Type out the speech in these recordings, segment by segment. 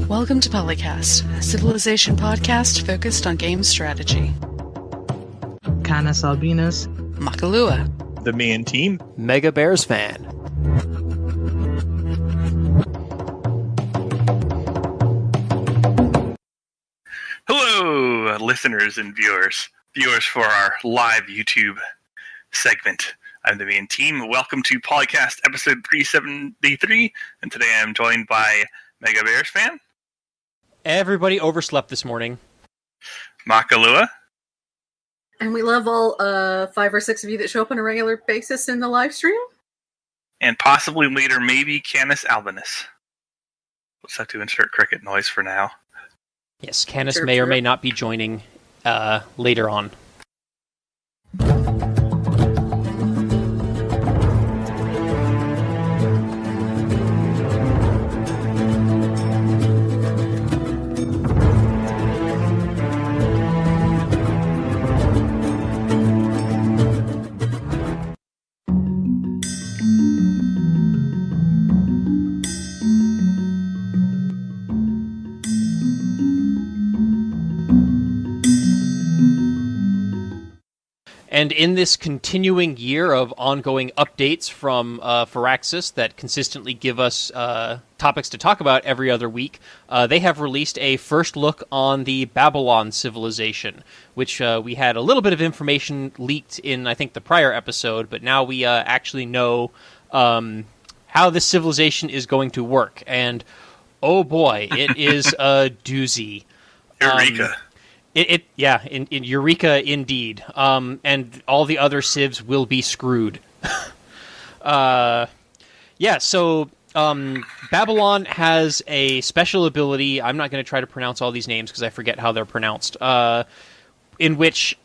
Welcome to PolyCast, a civilization podcast focused on game strategy. Canis Albinus, Makahlua, TheMeInTeam, MegaBearsFan. Hello, listeners and viewers for our live YouTube segment. I'm TheMeInTeam. Welcome to PolyCast episode 373, and today I'm joined by MegaBearsFan. Everybody overslept this morning. Makahlua. And we love all 5 or 6 of you that show up on a regular basis in the live stream. And possibly later, maybe Canis Albinus. Let's have to insert cricket noise for now. Yes, Canis may or may not be joining later on. And in this continuing year of ongoing updates from Firaxis that consistently give us topics to talk about every other week, they have released a first look on the Babylon civilization, which we had a little bit of information leaked in, I think, the prior episode, but now we actually know how this civilization is going to work. And, oh boy, it is a doozy. Eureka. In Eureka, indeed. And all the other civs will be screwed. So Babylon has a special ability. I'm not going to try to pronounce all these names because I forget how they're pronounced. In which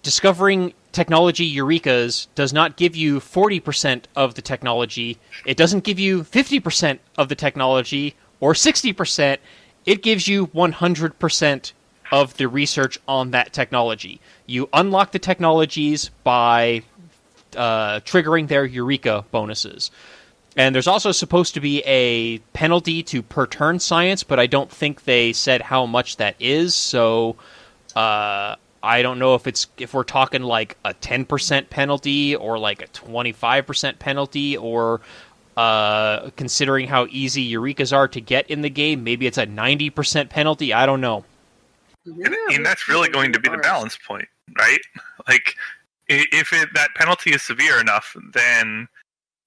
discovering technology Eurekas does not give you 40% of the technology. It doesn't give you 50% of the technology or 60%. It gives you 100% of the research on that technology. You unlock the technologies by triggering their Eureka bonuses. And there's also supposed to be a penalty to per turn science, but I don't think they said how much that is, so I don't know if we're talking like a 10% penalty or like a 25% penalty, or considering how easy Eurekas are to get in the game, maybe it's a 90% penalty. I don't know. Yeah, and that's really going to be the balance point, right? Like, if that penalty is severe enough, then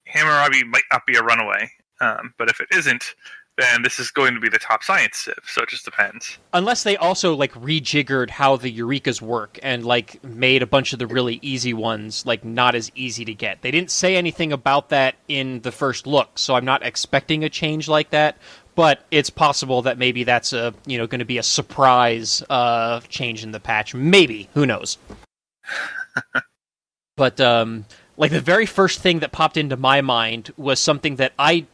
Hammurabi might not be a runaway. But if it isn't, then this is going to be the top science civ, so it just depends. Unless they also, rejiggered how the Eurekas work and, made a bunch of the really easy ones, not as easy to get. They didn't say anything about that in the first look, so I'm not expecting a change like that. But it's possible that maybe that's going to be a surprise change in the patch. Maybe. Who knows? But the very first thing that popped into my mind was something that I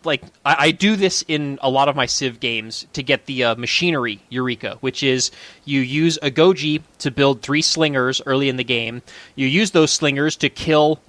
do this in a lot of my Civ games to get the machinery Eureka, which is you use a Goji to build 3 slingers early in the game. You use those slingers to kill,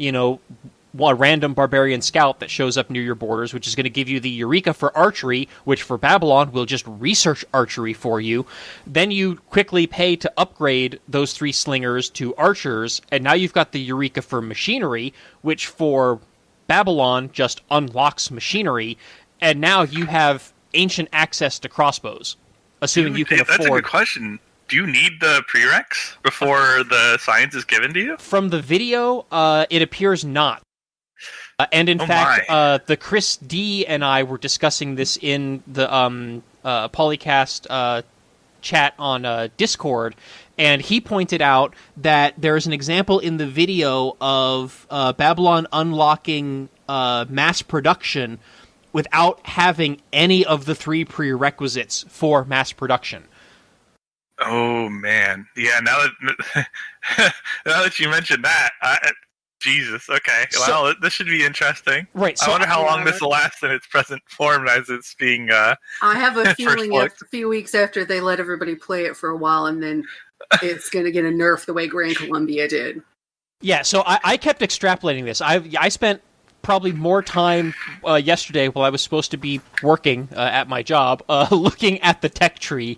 a random barbarian scout that shows up near your borders, which is going to give you the Eureka for archery, which for Babylon will just research archery for you. Then you quickly pay to upgrade those 3 slingers to archers, and now you've got the Eureka for machinery, which for Babylon just unlocks machinery, and now you have ancient access to crossbows, assuming you can afford... That's a good question. Do you need the prereqs before the science is given to you? From the video, it appears not. And in fact, the Chris D and I were discussing this in the PolyCast chat on Discord, and he pointed out that there's an example in the video of Babylon unlocking mass production without having any of the 3 prerequisites for mass production. Oh, man. Yeah, now that you mentioned that... Jesus, okay. Well, this should be interesting. Right. So I wonder how long this will last in its present form as it's being... I have a feeling a few weeks after they let everybody play it for a while, and then it's going to get a nerf the way Grand Columbia did. Yeah, so I kept extrapolating this. I spent probably more time yesterday while I was supposed to be working at my job, looking at the tech tree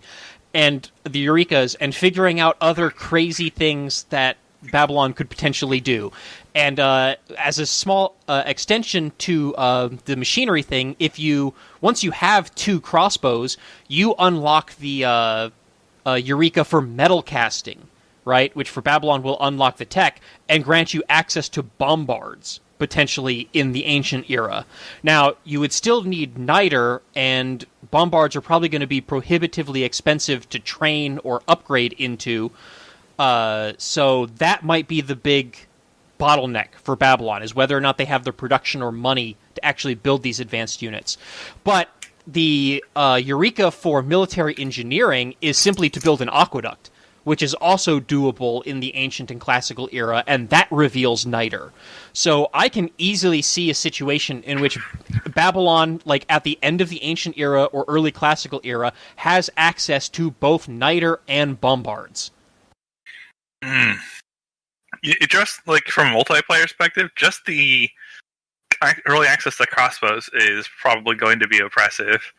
and the Eurekas and figuring out other crazy things that Babylon could potentially do. And as a small extension to the machinery thing, once you have 2 crossbows, you unlock the Eureka for metal casting, right? Which for Babylon will unlock the tech and grant you access to bombards, potentially in the ancient era. Now, you would still need niter, and bombards are probably going to be prohibitively expensive to train or upgrade into. So that might be the big bottleneck for Babylon, is whether or not they have the production or money to actually build these advanced units. But the Eureka for military engineering is simply to build an aqueduct, which is also doable in the ancient and classical era, and that reveals niter. So I can easily see a situation in which Babylon, like at the end of the ancient era or early classical era, has access to both niter and bombards. It just, like, from a multiplayer perspective, just the early access to crossbows is probably going to be oppressive.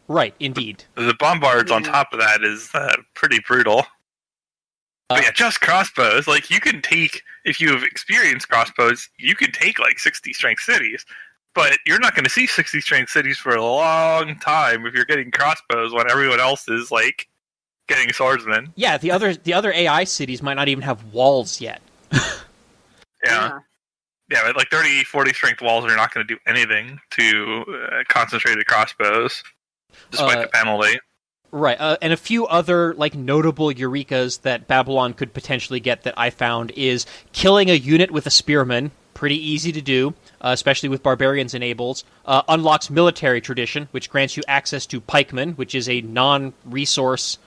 Right, indeed. The bombards on top of that is pretty brutal. But yeah, just crossbows. Like, you can take, if you have experienced crossbows, you can take, like, 60 strength cities. But you're not going to see 60 strength cities for a long time if you're getting crossbows when everyone else is, like, getting swordsmen. Yeah, the other AI cities might not even have walls yet. Yeah, but like 30, 40 strength walls are not going to do anything to concentrated crossbows, despite the penalty. Right, and a few other like notable Eurekas that Babylon could potentially get that I found is killing a unit with a spearman. Pretty easy to do, especially with barbarians enabled. Unlocks military tradition, which grants you access to pikemen, which is a non-resource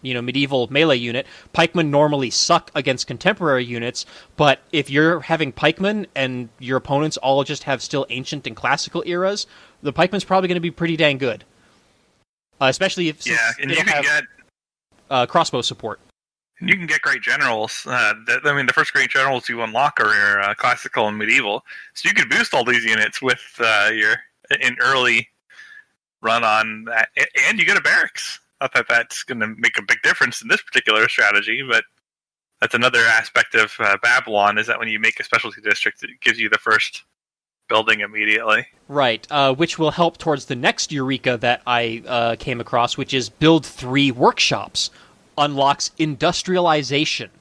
medieval melee unit. Pikemen normally suck against contemporary units, but if you're having pikemen and your opponents all just have still ancient and classical eras, the pikemen's probably going to be pretty dang good. Especially if and you can get crossbow support. You can get great generals. The first great generals you unlock are your classical and medieval, so you can boost all these units with an early run on that, and you get a barracks. Not that that's going to make a big difference in this particular strategy, but that's another aspect of Babylon, is that when you make a specialty district, it gives you the first building immediately. Right, which will help towards the next Eureka that I came across, which is build 3 workshops. Unlocks industrialization.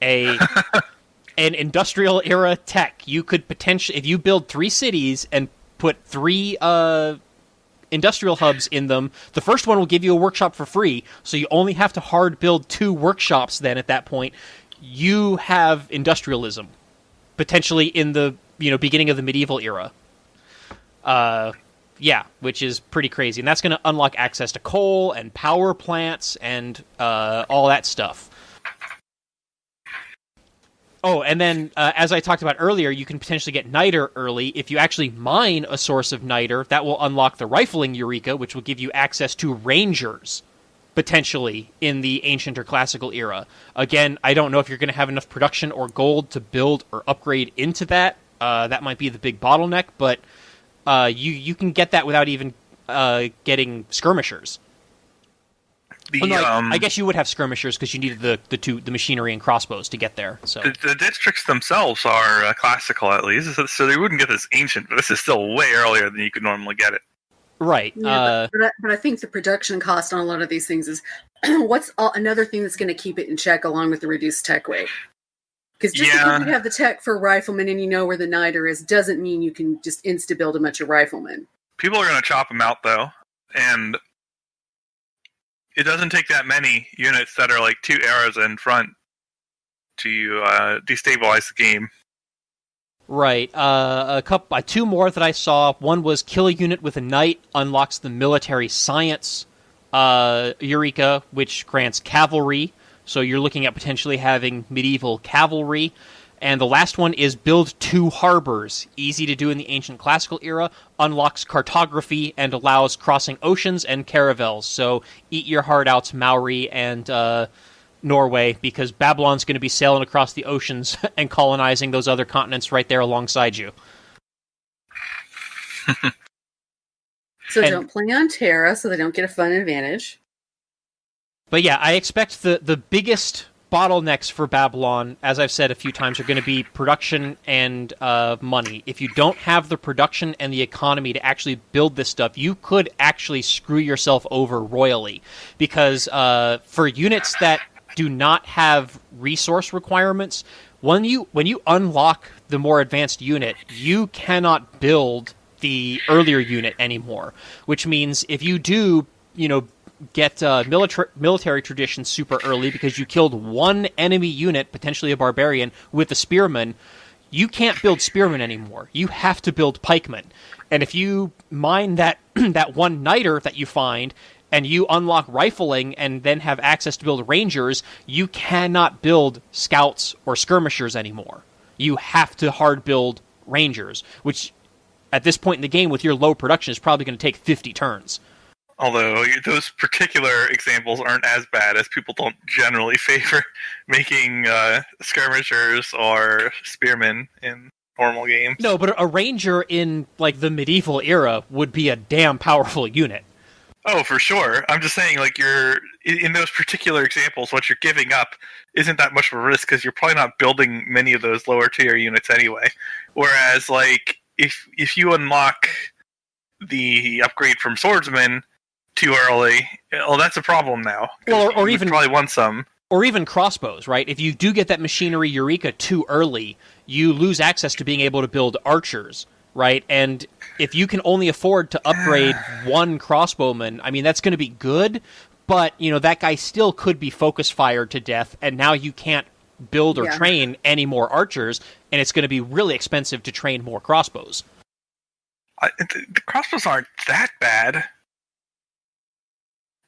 An industrial era tech. You could potentially, if you build 3 cities and put 3 industrial hubs in them, the first one will give you a workshop for free, so you only have to hard build 2 workshops then at that point. You have industrialism, potentially in the beginning of the medieval era. Which is pretty crazy, and that's going to unlock access to coal and power plants and all that stuff. Oh, and then, as I talked about earlier, you can potentially get niter early. If you actually mine a source of niter, that will unlock the rifling Eureka, which will give you access to rangers, potentially, in the ancient or classical era. Again, I don't know if you're going to have enough production or gold to build or upgrade into that. That might be the big bottleneck, but you can get that without even getting skirmishers. I guess you would have skirmishers because you needed the machinery and crossbows to get there. So the districts themselves are classical, at least, so they wouldn't get this ancient, but this is still way earlier than you could normally get it. Right. Yeah, but I think the production cost on a lot of these things is another thing that's going to keep it in check, along with the reduced tech weight. Because just because you have the tech for riflemen and you know where the niter is, doesn't mean you can just insta-build a bunch of riflemen. People are going to chop them out, though, and it doesn't take that many units that are like 2 eras in front to destabilize the game. Right. 2 more that I saw. One was kill a unit with a knight, unlocks the military science Eureka, which grants cavalry. So you're looking at potentially having medieval cavalry. And the last one is build 2 harbors. Easy to do in the ancient classical era. Unlocks cartography and allows crossing oceans and caravels. So eat your heart outs, Maori and Norway, because Babylon's going to be sailing across the oceans and colonizing those other continents right there alongside you. So don't play on Terra so they don't get a fun advantage. But yeah, I expect the biggest bottlenecks for Babylon, as I've said a few times, are going to be production and money. If you don't have the production and the economy to actually build this stuff, you could actually screw yourself over royally. Because for units that do not have resource requirements, when you unlock the more advanced unit, you cannot build the earlier unit anymore. Which means if you do, get military tradition super early because you killed one enemy unit, potentially a barbarian, with a spearman, you can't build spearmen anymore. You have to build pikemen. And if you mine that that one niter that you find, and you unlock rifling and then have access to build rangers, you cannot build scouts or skirmishers anymore. You have to hard build rangers, which at this point in the game with your low production is probably going to take 50 turns. Although those particular examples aren't as bad, as people don't generally favor making skirmishers or spearmen in normal games. No, but a ranger in like the medieval era would be a damn powerful unit. Oh, for sure. I'm just saying, like, you're in those particular examples, what you're giving up isn't that much of a risk because you're probably not building many of those lower tier units anyway. Whereas, like, if you unlock the upgrade from swordsman too early, well, that's a problem now. Well, or even probably want some. Or even crossbows, right? If you do get that machinery Eureka too early, you lose access to being able to build archers, right? And if you can only afford to upgrade one crossbowman, I mean, that's going to be good, but, that guy still could be focus fired to death, and now you can't build or train any more archers, and it's going to be really expensive to train more crossbows. The crossbows aren't that bad.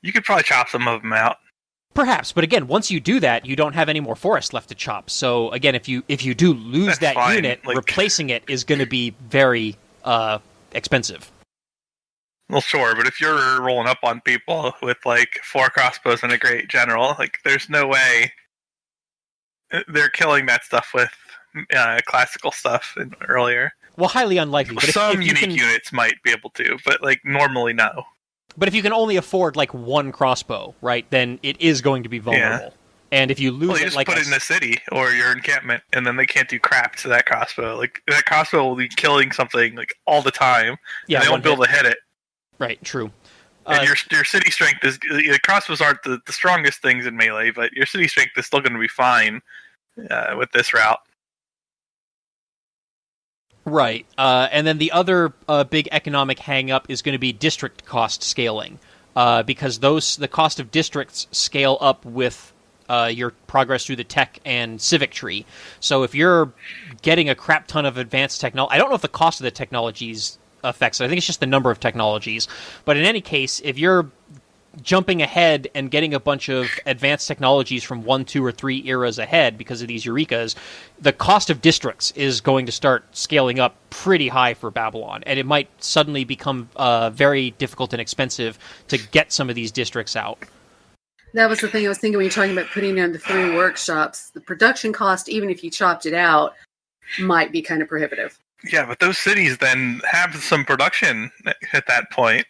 You could probably chop some of them out. Perhaps, but again, once you do that, you don't have any more forest left to chop. So again, if you do lose that unit, replacing it is going to be very expensive. Well, sure, but if you're rolling up on people with like 4 crossbows and a great general, like there's no way they're killing that stuff with classical stuff earlier. Well, highly unlikely. But some unique units might be able to, but like normally no. But if you can only afford like one crossbow, right, then it is going to be vulnerable. Yeah. And if you lose you just put it in a city or your encampment, and then they can't do crap to that crossbow. Like that crossbow will be killing something like all the time. Yeah, they won't be able to hit it. Right. True. And your city strength is crossbows aren't the strongest things in melee, but your city strength is still going to be fine with this route. Right. And then the other big economic hang-up is going to be district cost scaling, because the cost of districts scale up with your progress through the tech and civic tree. So if you're getting a crap ton of advanced technology, I don't know if the cost of the technologies affects it. I think it's just the number of technologies. But in any case, if you're jumping ahead and getting a bunch of advanced technologies from 1, 2, or 3 eras ahead because of these Eurekas, the cost of districts is going to start scaling up pretty high for Babylon, and it might suddenly become very difficult and expensive to get some of these districts out. That was the thing I was thinking when you're talking about putting in the 3 workshops. The production cost, even if you chopped it out, might be kind of prohibitive. Yeah, but those cities then have some production at that point.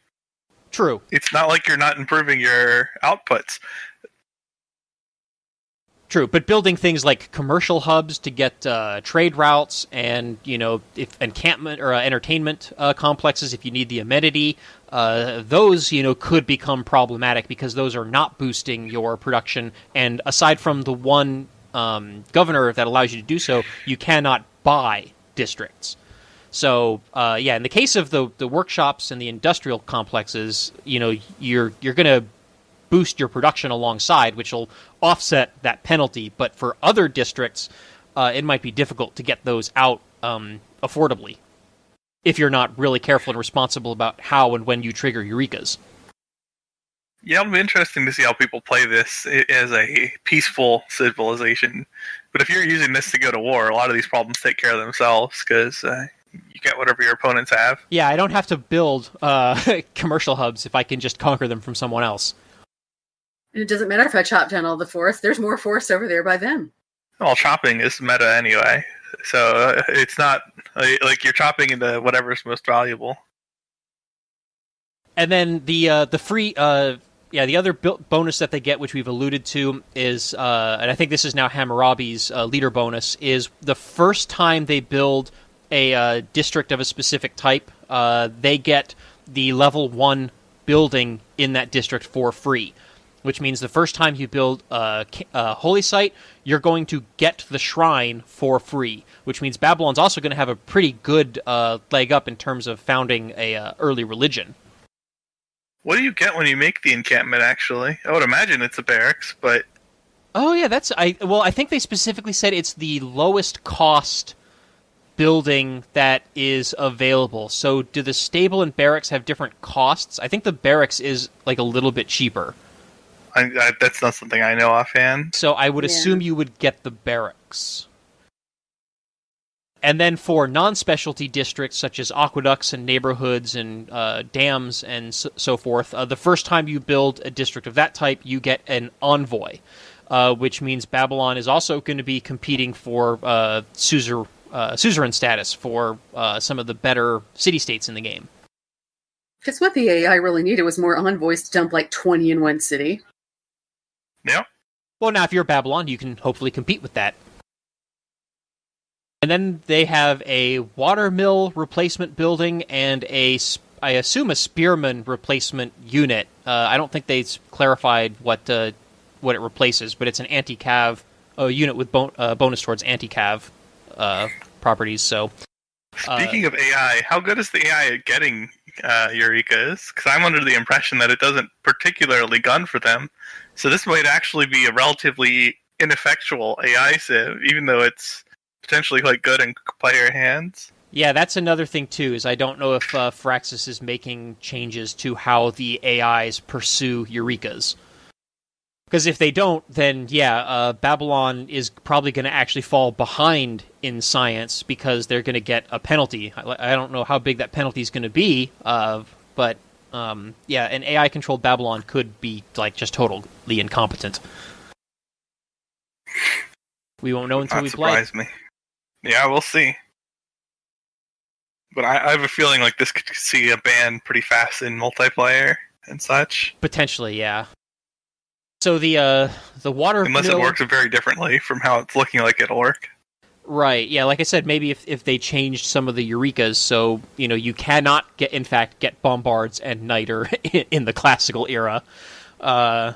True. It's not like you're not improving your outputs. True, but building things like commercial hubs to get trade routes and, if encampment or entertainment complexes, if you need the amenity, those, could become problematic because those are not boosting your production. And aside from the one governor that allows you to do so, you cannot buy districts. So, in the case of the workshops and the industrial complexes, you're going to boost your production alongside, which will offset that penalty. But for other districts, it might be difficult to get those out affordably if you're not really careful and responsible about how and when you trigger Eurekas. Yeah, it'll be interesting to see how people play this as a peaceful civilization. But if you're using this to go to war, a lot of these problems take care of themselves because you get whatever your opponents have. Yeah, I don't have to build commercial hubs if I can just conquer them from someone else. And it doesn't matter if I chop down all the forest. There's more forest over there by them. Well, chopping is meta anyway, so it's not like you're chopping into whatever's most valuable. And then the free the other bonus that they get, which we've alluded to, is and I think this is now Hammurabi's leader bonus, is the first time they build a district of a specific type, they get the level 1 building in that district for free. Which means the first time you build a holy site, you're going to get the shrine for free. Which means Babylon's also going to have a pretty good leg up in terms of founding a early religion. What do you get when you make the encampment, actually? I would imagine it's a barracks, but... Oh, yeah, I think they specifically said it's the lowest cost building that is available. So do the stable and barracks have different costs? I think the barracks is like a little bit cheaper. That's not something I know offhand. So I would assume you would get the barracks. And then for non-specialty districts, such as aqueducts and neighborhoods and dams and so forth, the first time you build a district of that type, you get an envoy, which means Babylon is also going to be competing for suzerain status for some of the better city-states in the game. Because what the AI really needed was more envoys to dump like 20 in one city. Yeah. Well, now if you're Babylon, you can hopefully compete with that. And then they have a watermill replacement building and I assume a spearman replacement unit. I don't think they clarified what it replaces, but it's an anti-cav unit with bonus towards anti-cav properties. So, speaking of AI, how good is the AI at getting Eureka is? Because I'm under the impression that it doesn't particularly gun for them. So this might actually be a relatively ineffectual AI civ, even though it's potentially quite good in player hands. Yeah, that's another thing too, is I don't know if Firaxis is making changes to how the AIs pursue Eurekas. Because if they don't, then Babylon is probably going to actually fall behind in science because they're going to get a penalty. I don't know how big that penalty is going to be, but an AI-controlled Babylon could be like just totally incompetent. We won't know until we play. Surprise me. Yeah, we'll see. But I have a feeling like this could see a ban pretty fast in multiplayer and such. Potentially, yeah. So the water unless mill, it works very differently from how it's looking like it'll work. Right, yeah, like I said, maybe if they changed some of the Eurekas, so, you cannot get Bombards and Niter in the classical era. I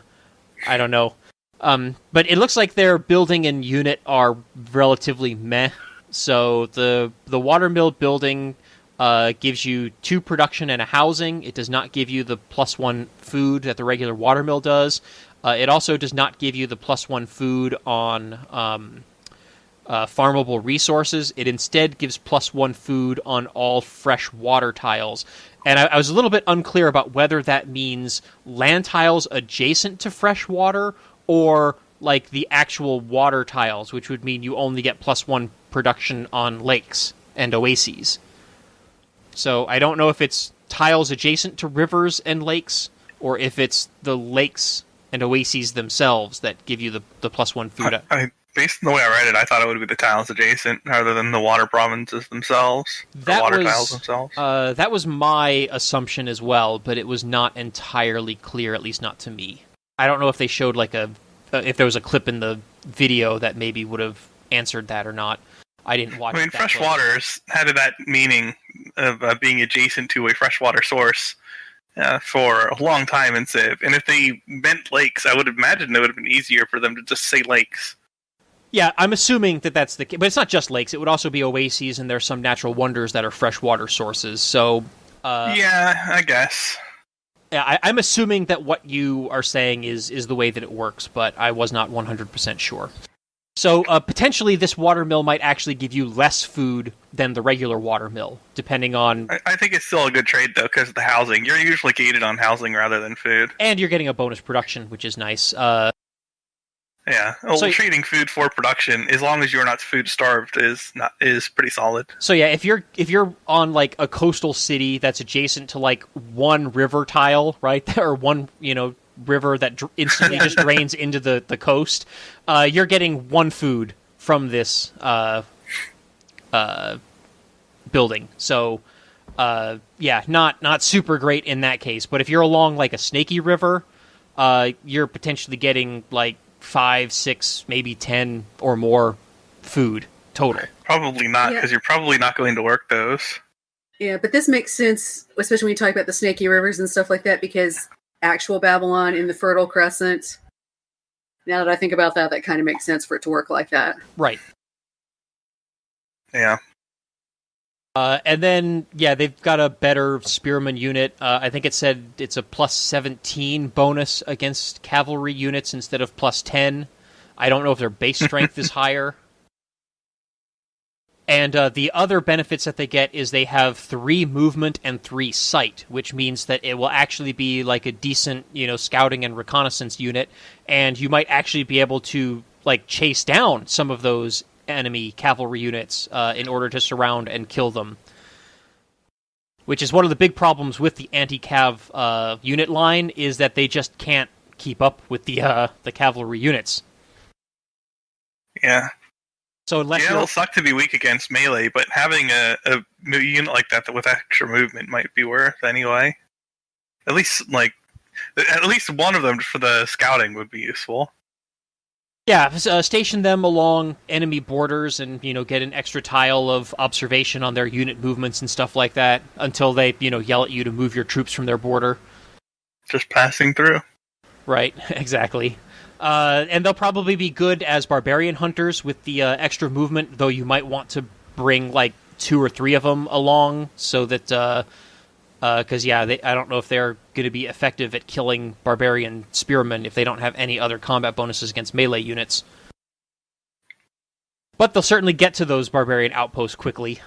don't know. But it looks like their building and unit are relatively meh. So the watermill building gives you 2 production and a housing. It does not give you the +1 food that the regular watermill does. It also does not give you the +1 food on farmable resources. It instead gives +1 food on all fresh water tiles. And I was a little bit unclear about whether that means land tiles adjacent to fresh water or like the actual water tiles, which would mean you only get +1 production on lakes and oases. So I don't know if it's tiles adjacent to rivers and lakes, or if it's the lakes and oases themselves that give you the +1 food. Based on the way I read it, I thought it would be the tiles adjacent rather than the water provinces themselves. Tiles themselves. That was my assumption as well, but it was not entirely clear, at least not to me. I don't know if they showed if there was a clip in the video that maybe would have answered that or not. I didn't watch. I mean, fresh waters had that meaning of being adjacent to a freshwater source for a long time in Civ. And if they meant lakes, I would imagine it would have been easier for them to just say lakes. Yeah, I'm assuming that that's the case. But it's not just lakes. It would also be oases, and there's some natural wonders that are freshwater sources. So, yeah, I guess. Yeah, I'm assuming that what you are saying is the way that it works, but I was not 100% sure. So, potentially this watermill might actually give you less food than the regular watermill, depending on... I think it's still a good trade, though, because of the housing. You're usually gated on housing rather than food. And you're getting a bonus production, which is nice. Yeah, trading food for production, as long as you're not food starved, is pretty solid. So yeah, if you're on like a coastal city that's adjacent to like one river tile, right, or one river that instantly just drains into the coast, you're getting 1 food from this building. So, not super great in that case. But if you're along like a snaky river, you're potentially getting like 5, 6, maybe 10 or more food total. Probably not, because you're probably not going to work those. Yeah, but this makes sense, especially when you talk about the snaky rivers and stuff like that, because actual Babylon in the Fertile Crescent, now that I think about that, that kind of makes sense for it to work like that. Right. Yeah. And then, they've got a better spearman unit. I think it said it's a plus 17 bonus against cavalry units instead of plus 10. I don't know if their base strength is higher. And the other benefits that they get is they have 3 movement and 3 sight, which means that it will actually be like a decent, scouting and reconnaissance unit, and you might actually be able to like chase down some of those enemy cavalry units in order to surround and kill them. Which is one of the big problems with the anti-cav unit line, is that they just can't keep up with the cavalry units. Yeah. So unless it'll suck to be weak against melee, but having a unit like that with extra movement might be worth anyway. At least one of them for the scouting would be useful. Yeah, station them along enemy borders and, get an extra tile of observation on their unit movements and stuff like that until they, yell at you to move your troops from their border. Just passing through. Right, exactly. And they'll probably be good as barbarian hunters with the extra movement, though you might want to bring, 2 or 3 of them along so that... Because, I don't know if they're going to be effective at killing barbarian spearmen if they don't have any other combat bonuses against melee units. But they'll certainly get to those barbarian outposts quickly.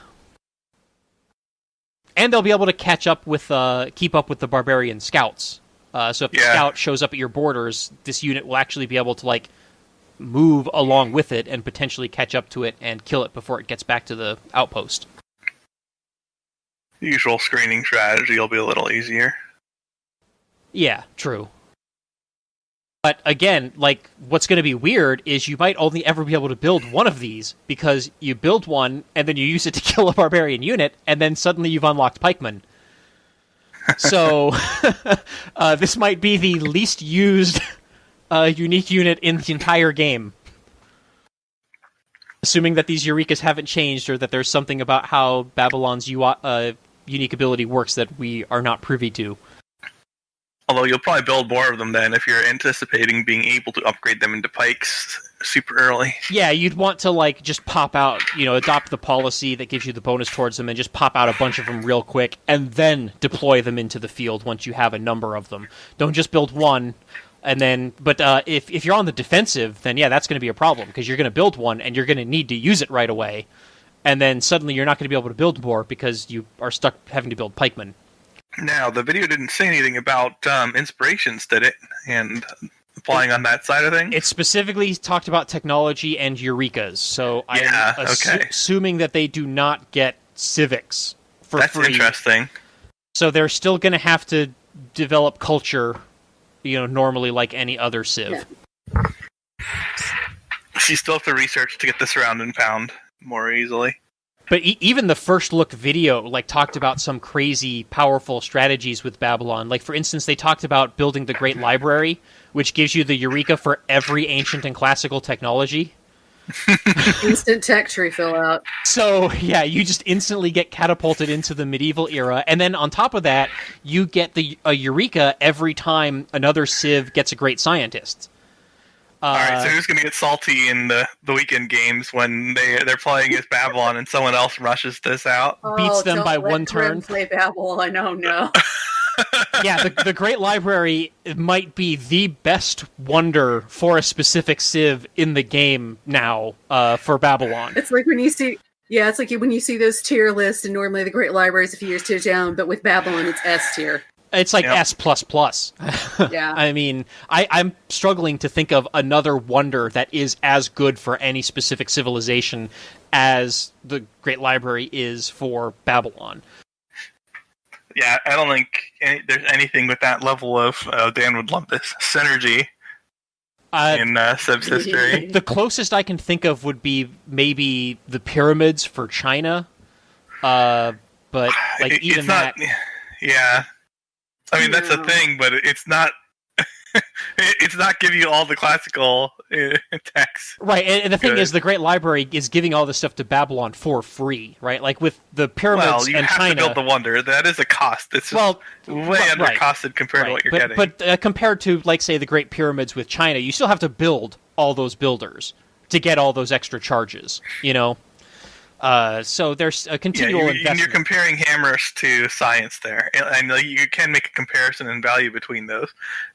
And they'll be able to keep up with the barbarian scouts. So if the scout shows up at your borders, this unit will actually be able to, move along with it and potentially catch up to it and kill it before it gets back to the outpost. The usual screening strategy will be a little easier. Yeah, true. But again, what's going to be weird is you might only ever be able to build one of these, because you build one, and then you use it to kill a barbarian unit, and then suddenly you've unlocked pikemen. So, this might be the least used unique unit in the entire game. Assuming that these Eurekas haven't changed, or that there's something about how Babylon's unique ability works that we are not privy to. Although you'll probably build more of them then if you're anticipating being able to upgrade them into pikes super early. Yeah, you'd want to just pop out, adopt the policy that gives you the bonus towards them and just pop out a bunch of them real quick and then deploy them into the field once you have a number of them. Don't just build one and then... But if you're on the defensive, then that's going to be a problem, because you're going to build one and you're going to need to use it right away. And then suddenly you're not going to be able to build more because you are stuck having to build pikemen. Now, the video didn't say anything about inspirations, did it? And applying on that side of things? It specifically talked about technology and Eurekas, so I'm assuming that they do not get civics for free. That's interesting. So they're still going to have to develop culture, normally like any other civ. Yeah. So you still have to research to get this around and pound more easily. But even the first look video, talked about some crazy, powerful strategies with Babylon. For instance, they talked about building the Great Library, which gives you the Eureka for every ancient and classical technology. Instant tech tree fill out. So, you just instantly get catapulted into the medieval era, and then on top of that, you get a Eureka every time another civ gets a great scientist. Alright, so who's going to get salty in the weekend games when they're playing as Babylon and someone else rushes this out? Beats them by one turn. Play Babylon, oh no. The Great Library might be the best wonder for a specific civ in the game now for Babylon. It's like when you see... Yeah, it's like when you see those tier lists, and normally the Great Library is a few years tier down, but with Babylon it's S tier. It's like S++. Yeah. I mean, I'm struggling to think of another wonder that is as good for any specific civilization as the Great Library is for Babylon. Yeah, I don't think there's anything with that level of, Dan would love this, synergy in Civ's history. The closest I can think of would be maybe the pyramids for China. But like even that... Yeah. I mean, that's a thing, but it's not... it's not giving you all the classical text. Right, and the thing is, the Great Library is giving all this stuff to Babylon for free, right? Like with the pyramids you and have China... to build the wonder. That is a cost. It's just way undercosted compared to what you're getting. But compared to, like, say, the Great Pyramids with China, you still have to build all those builders to get all those extra charges, you know? So there's a continual investment. You're comparing hammers to science there. And you can make a comparison in value between those,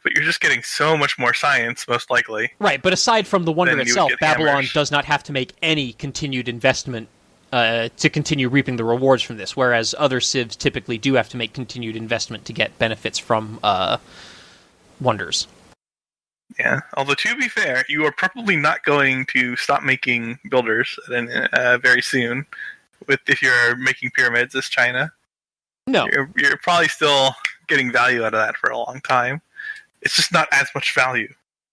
but you're just getting so much more science, most likely. Right, but aside from the wonder itself, Babylon hammers. does not have to make any continued investment to continue reaping the rewards from this, whereas other civs typically do have to make continued investment to get benefits from wonders. Yeah, although to be fair, you are probably not going to stop making builders very soon. If you're making pyramids as China, no, you're probably still getting value out of that for a long time. It's just not as much value.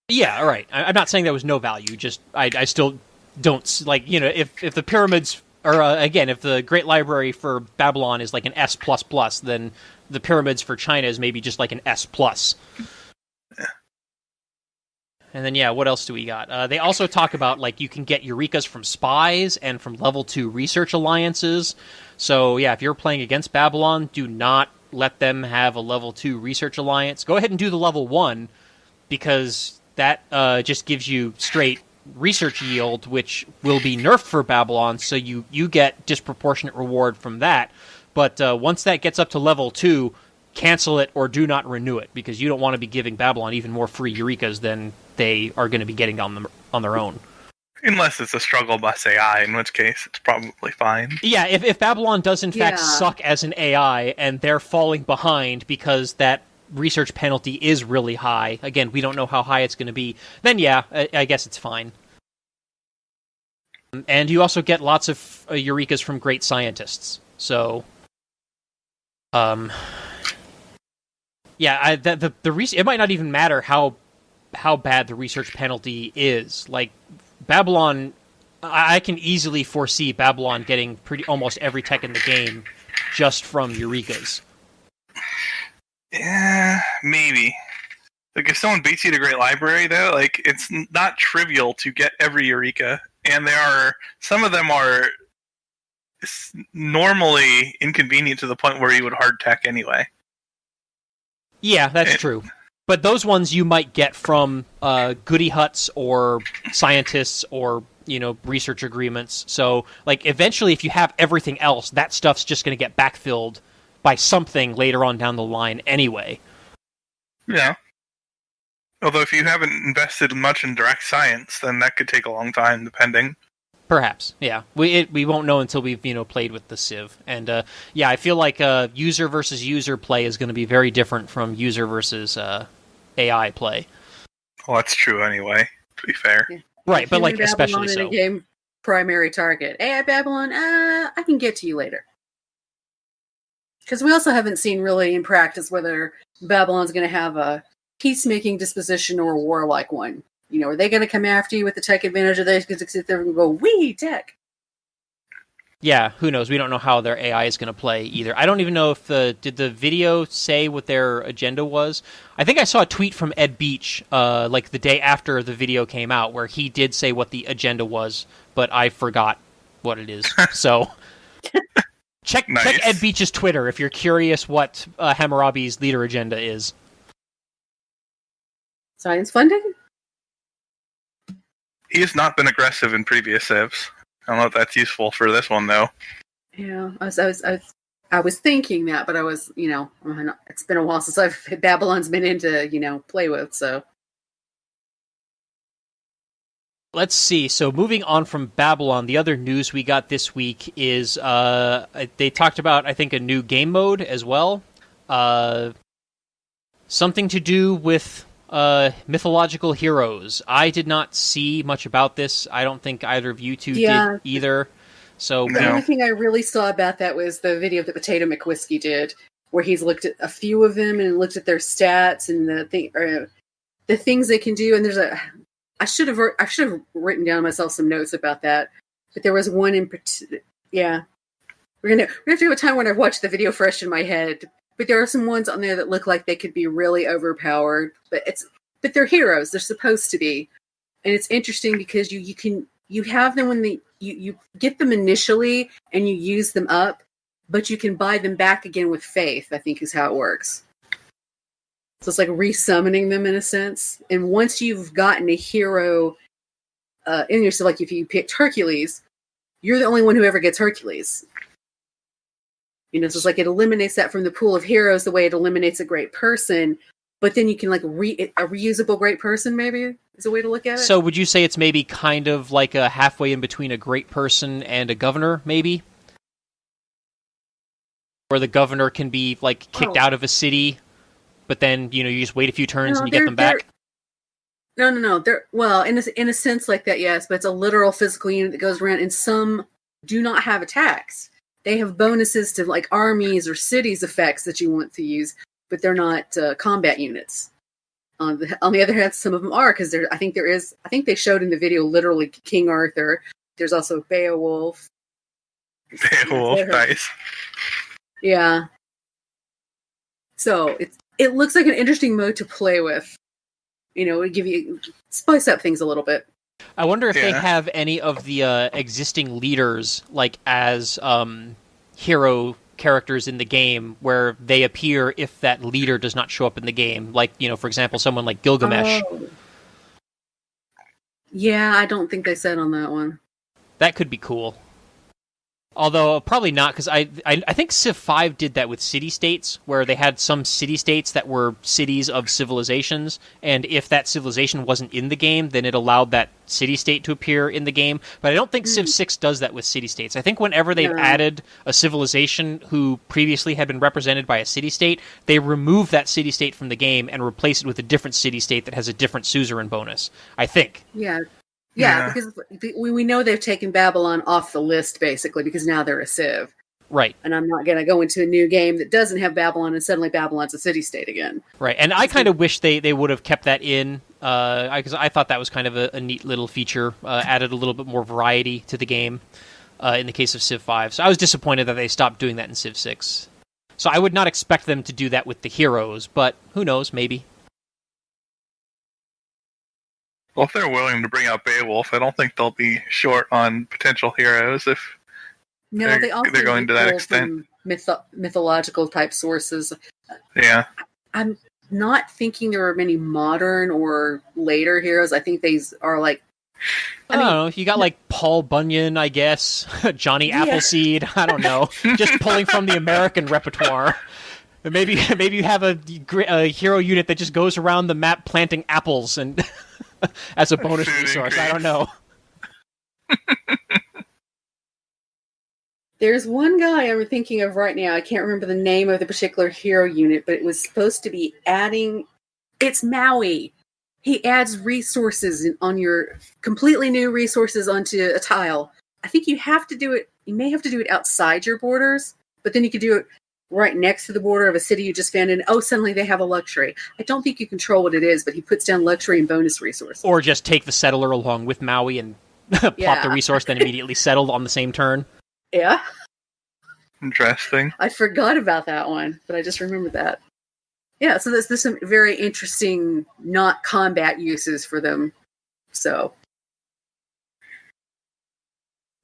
Yeah, right. I'm not saying there was no value. Just I still don't like, you know, if the pyramids or again, if the Great Library for Babylon is like an S++, then the pyramids for China is maybe just like an S+. Yeah. And then, yeah, what else do we got? They also talk about, like, you can get Eurekas from spies and from level 2 research alliances. So, yeah, if you're playing against Babylon, do not let them have a level 2 research alliance. Go ahead and do the level 1, because that just gives you straight research yield, which will be nerfed for Babylon, so you get disproportionate reward from that. But once that gets up to level 2, cancel it or do not renew it, because you don't want to be giving Babylon even more free Eurekas than they are going to be getting on their own. Unless it's a struggle bus AI, in which case it's probably fine. Yeah, if Babylon does in fact suck as an AI and they're falling behind because that research penalty is really high, again, we don't know how high it's going to be, then yeah, I guess it's fine. And you also get lots of Eurekas from great scientists. So, yeah, the it might not even matter how bad the research penalty is. Like, Babylon, I can easily foresee Babylon getting almost every tech in the game just from Eurekas. Yeah, maybe. Like, if someone beats you to Great Library, though, like, it's not trivial to get every Eureka, and some of them are normally inconvenient to the point where you would hard tech anyway. Yeah, that's true. But those ones you might get from goody huts or scientists or, you know, research agreements. So, like, eventually if you have everything else, that stuff's just going to get backfilled by something later on down the line anyway. Yeah. Although if you haven't invested much in direct science, then that could take a long time, depending. Perhaps, yeah. We won't know until we've, you know, played with the Civ. And, yeah, I feel like user versus user play is going to be very different from user versus AI play. Well, that's true anyway, to be fair. Yeah. Right, but, like, especially so. In a game, primary target. AI Babylon, I can get to you later. Because we also haven't seen really in practice whether Babylon's going to have a peacemaking disposition or a warlike one. You know, are they going to come after you with the tech advantage, or are they going to sit there and go, "Wee tech"? Yeah, who knows? We don't know how their AI is going to play either. I don't even know if did the video say what their agenda was. I think I saw a tweet from Ed Beach, like the day after the video came out, where he did say what the agenda was, but I forgot what it is. So check Ed Beach's Twitter if you're curious what Hammurabi's leader agenda is. Science funding? He has not been aggressive in previous civs. I don't know if that's useful for this one, though. Yeah, I was thinking that, but I was, you know, it's been a while since Babylon's been into, you know, play with, so. Let's see. So moving on from Babylon, the other news we got this week is they talked about, I think, a new game mode as well. Something to do with mythological heroes. I did not see much about this. I don't think either of you two did either. So the only thing I really saw about that was the video that Potato McWhiskey did. where he's looked at a few of them and looked at their stats and the things they can do. And I should have written down myself some notes about that, but there was one in particular. Yeah, we're gonna have to have a time when I've watched the video fresh in my head. But there are some ones on there that look like they could be really overpowered, but they're heroes. They're supposed to be, and it's interesting because you have them when you get them initially and you use them up, but you can buy them back again with faith, I think is how it works. So it's like resummoning them in a sense. And once you've gotten a hero in yourself, like if you picked Hercules, you're the only one who ever gets Hercules. So it's like it eliminates that from the pool of heroes the way it eliminates a great person, but then you can like a reusable great person maybe is a way to look at it. So would you say it's maybe kind of like a halfway in between a great person and a governor, maybe? Where the governor can be like kicked out of a city, but then you just wait a few turns and you get them back. No. They're in a sense like that, yes, but it's a literal physical unit that goes around, and some do not have attacks. They have bonuses to like armies or cities effects that you want to use, but they're not combat units. On the other hand, some of them are, because I think they showed in the video literally King Arthur. There's also Beowulf. Beowulf, nice. Yeah. So it looks like an interesting mode to play with. It give you spice up things a little bit. I wonder if they have any of the existing leaders like as hero characters in the game where they appear if that leader does not show up in the game. Like, for example, someone like Gilgamesh. Oh. Yeah, I don't think they said on that one. That could be cool. Although, probably not, because I think Civ 5 did that with city-states, where they had some city-states that were cities of civilizations, and if that civilization wasn't in the game, then it allowed that city-state to appear in the game. But I don't think Civ 6 does that with city-states. I think whenever they've added a civilization who previously had been represented by a city-state, they remove that city-state from the game and replace it with a different city-state that has a different suzerain bonus, I think. Yeah, because we know they've taken Babylon off the list, basically, because now they're a Civ. Right. And I'm not going to go into a new game that doesn't have Babylon, and suddenly Babylon's a city-state again. Right, and I kind of wish they would have kept that in, because I thought that was kind of a neat little feature, added a little bit more variety to the game, in the case of Civ 5. So I was disappointed that they stopped doing that in Civ 6. So I would not expect them to do that with the heroes, but who knows, maybe. Well, if they're willing to bring out Beowulf, I don't think they'll be short on potential heroes if they're going to that extent. Mythological type sources. Yeah. I'm not thinking there are many modern or later heroes. I think these are like... I don't know. You got like Paul Bunyan, I guess. Johnny Appleseed. I don't know. Just pulling from the American repertoire. Maybe you have a hero unit that just goes around the map planting apples and... as a bonus resource. I don't know. There's one guy I'm thinking of right now. I can't remember the name of the particular hero unit, but it was supposed to be adding... It's Maui. He adds resources on your... completely new resources onto a tile. I think you have to do it... You may have to do it outside your borders, but then you could do it right next to the border of a city you just found, and suddenly they have a luxury. I don't think you control what it is, but he puts down luxury and bonus resources. Or just take the settler along with Maui and plop the resource, then immediately settled on the same turn. Yeah. Interesting. I forgot about that one, but I just remembered that. Yeah, so there's some very interesting not combat uses for them. So...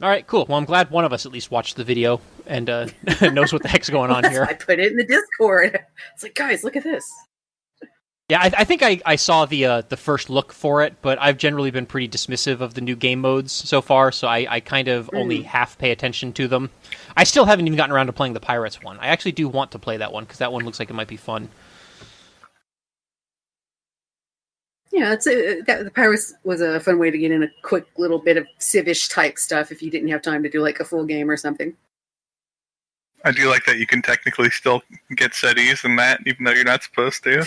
All right, cool. Well, I'm glad one of us at least watched the video and knows what the heck's going on here. I put it in the Discord. It's like, guys, look at this. Yeah, I think I saw the first look for it, but I've generally been pretty dismissive of the new game modes so far, so I kind of only half pay attention to them. I still haven't even gotten around to playing the Pirates one. I actually do want to play that one, because that one looks like it might be fun. Yeah, the Pirates was a fun way to get in a quick little bit of Civish type stuff if you didn't have time to do like a full game or something. I do like that you can technically still get cities in that, even though you're not supposed to.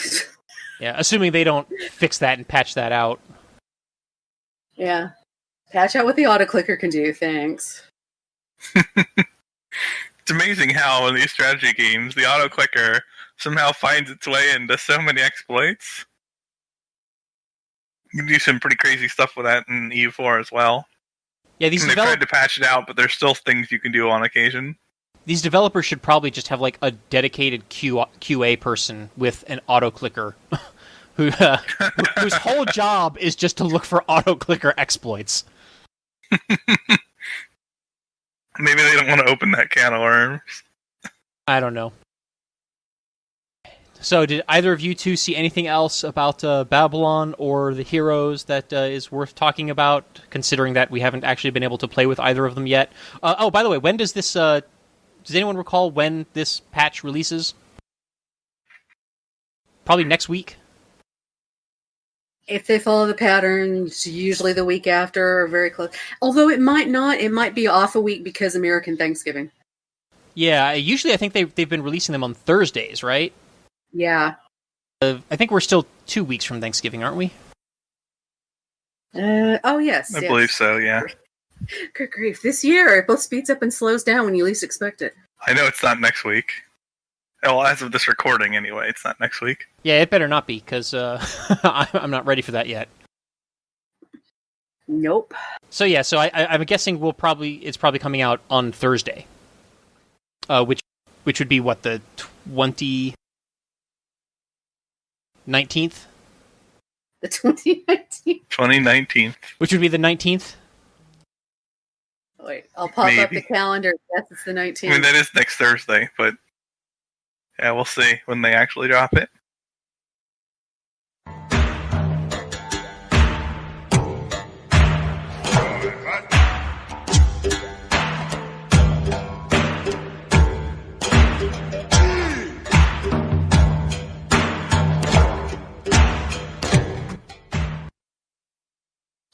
Yeah, assuming they don't fix that and patch that out. Yeah. Patch out what the auto-clicker can do, thanks. It's amazing how in these strategy games, the auto-clicker somehow finds its way into so many exploits. You can do some pretty crazy stuff with that in EU4 as well. Yeah, they've tried to patch it out, but there's still things you can do on occasion. These developers should probably just have like a dedicated QA person with an auto-clicker whose whole job is just to look for auto-clicker exploits. Maybe they don't want to open that can of worms. I don't know. So, did either of you two see anything else about Babylon or the heroes that is worth talking about, considering that we haven't actually been able to play with either of them yet? Oh, by the way, when does this... does anyone recall when this patch releases? Probably next week? If they follow the pattern, it's usually the week after or very close. Although it might not. It might be off a week because American Thanksgiving. Yeah, usually I think they've been releasing them on Thursdays, right? Yeah. I think we're still 2 weeks from Thanksgiving, aren't we? Oh, yes. I believe so, yeah. Good grief. This year, it both speeds up and slows down when you least expect it. I know it's not next week. Well, as of this recording, anyway, it's not next week. Yeah, it better not be, because I'm not ready for that yet. Nope. So yeah, I'm guessing it's probably coming out on Thursday. Which would be what, the 19th? The 2019. 2019. Which would be the 19th? Wait, I'll pop up the calendar. Yes, it's the 19th. I mean, that is next Thursday, but yeah, we'll see when they actually drop it.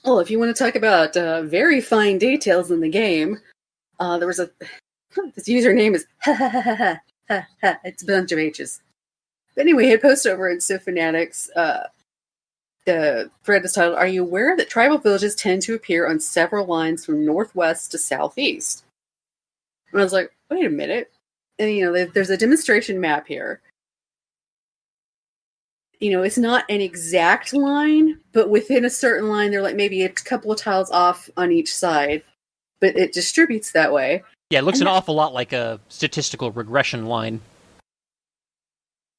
Well, if you want to talk about very fine details in the game, there was this username is it's a bunch of H's. But anyway, he had posted over in Civ Fanatics, the thread is titled, "Are you aware that tribal villages tend to appear on several lines from northwest to southeast?" And I was like, wait a minute. And, there's a demonstration map here. It's not an exact line, but within a certain line, they're like maybe a couple of tiles off on each side, but it distributes that way. Yeah, it looks an awful lot like a statistical regression line.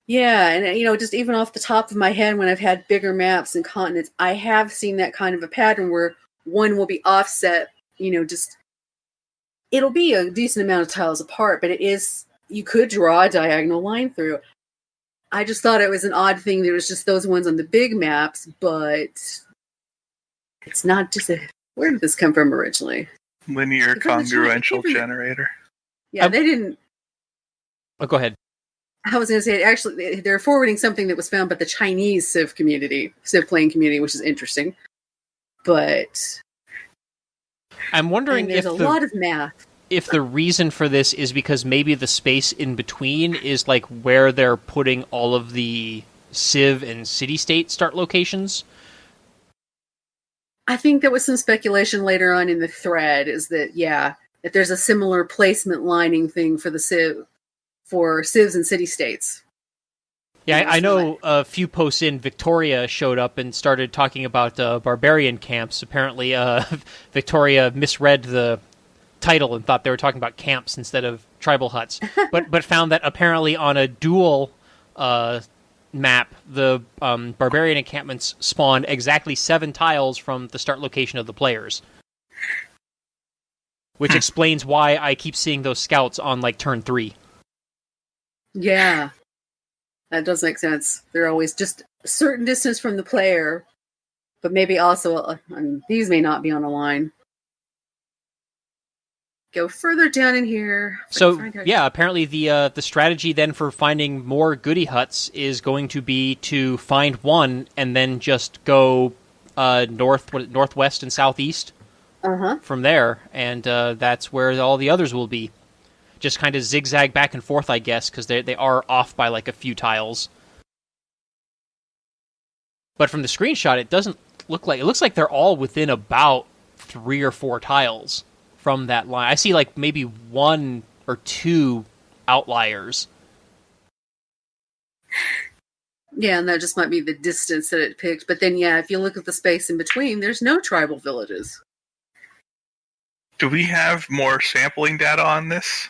Yeah, and just even off the top of my head, when I've had bigger maps and continents, I have seen that kind of a pattern where one will be offset, it'll be a decent amount of tiles apart, but you could draw a diagonal line through. I just thought it was an odd thing. There was just those ones on the big maps, but it's not just where did this come from originally? Linear congruential generator. Yeah, they didn't. Oh, go ahead. I was going to say, actually, they're forwarding something that was found by the Chinese Civ playing community, which is interesting. But I'm wondering there's a lot of math. If the reason for this is because maybe the space in between is like where they're putting all of the Civ and city-state start locations. I think there was some speculation later on in the thread is that, that there's a similar placement lining thing for the Civs and city-states. Yeah, I know a few posts in, Victoria showed up and started talking about barbarian camps. Apparently, Victoria misread the title and thought they were talking about camps instead of tribal huts, but found that apparently on a dual map, the barbarian encampments spawn exactly 7 tiles from the start location of the players, which explains why I keep seeing those scouts on like turn 3. Yeah, that does make sense. They're always just a certain distance from the player, but maybe also these may not be on a line. Go further down in here. So, yeah, apparently the strategy then for finding more goodie huts is going to be to find one and then just go northwest and southeast from there, and that's where all the others will be. Just kind of zigzag back and forth, I guess, because they are off by like a few tiles. But from the screenshot, it doesn't look like... It looks like they're all within about 3 or 4 tiles from that line. I see like maybe 1 or two outliers. Yeah, and that just might be the distance that it picked. But then, yeah, if you look at the space in between, there's no tribal villages. Do we have more sampling data on this?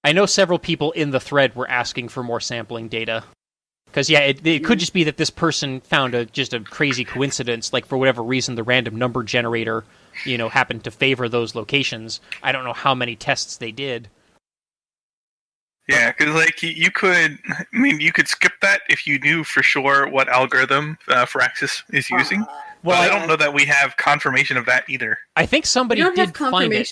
I know several people in the thread were asking for more sampling data. Because, yeah, it could just be that this person found just a crazy coincidence, like for whatever reason the random number generator, happened to favor those locations. I don't know how many tests they did. Yeah, because you could skip that if you knew for sure what algorithm Firaxis is using. Well, I don't know that we have confirmation of that either. I think somebody did find it.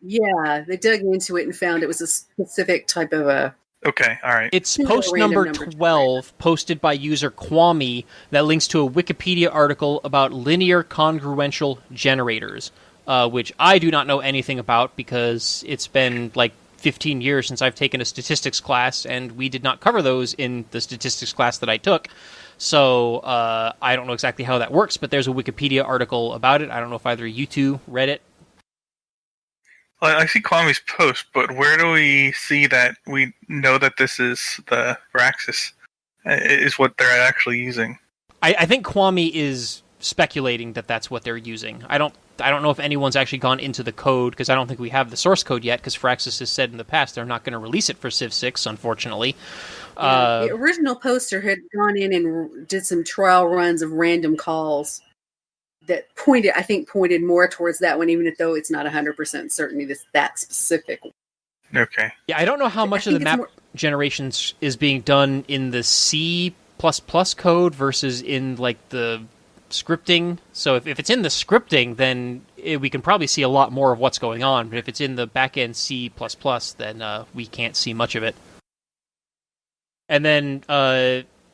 Yeah, they dug into it and found it was a specific type of a... Okay, all right. It's post number 12, posted by user Kwame, that links to a Wikipedia article about linear congruential generators, which I do not know anything about because it's been 15 years since I've taken a statistics class, and we did not cover those in the statistics class that I took. So I don't know exactly how that works, but there's a Wikipedia article about it. I don't know if either you two read it. Well, I see Kwame's post, but where do we see that we know that this is the Firaxis is what they're actually using? I think Kwame is speculating that that's what they're using. I don't know if anyone's actually gone into the code, because I don't think we have the source code yet, because Firaxis has said in the past they're not going to release it for Civ 6, unfortunately. The original poster had gone in and did some trial runs of random calls that pointed more towards that one, even though it's not 100% certain it's that specific. Okay. Yeah, I don't know how much of the map generations is being done in the C++ code versus in the scripting. So if it's in the scripting, then we can probably see a lot more of what's going on. But if it's in the back-end C++, then we can't see much of it. And then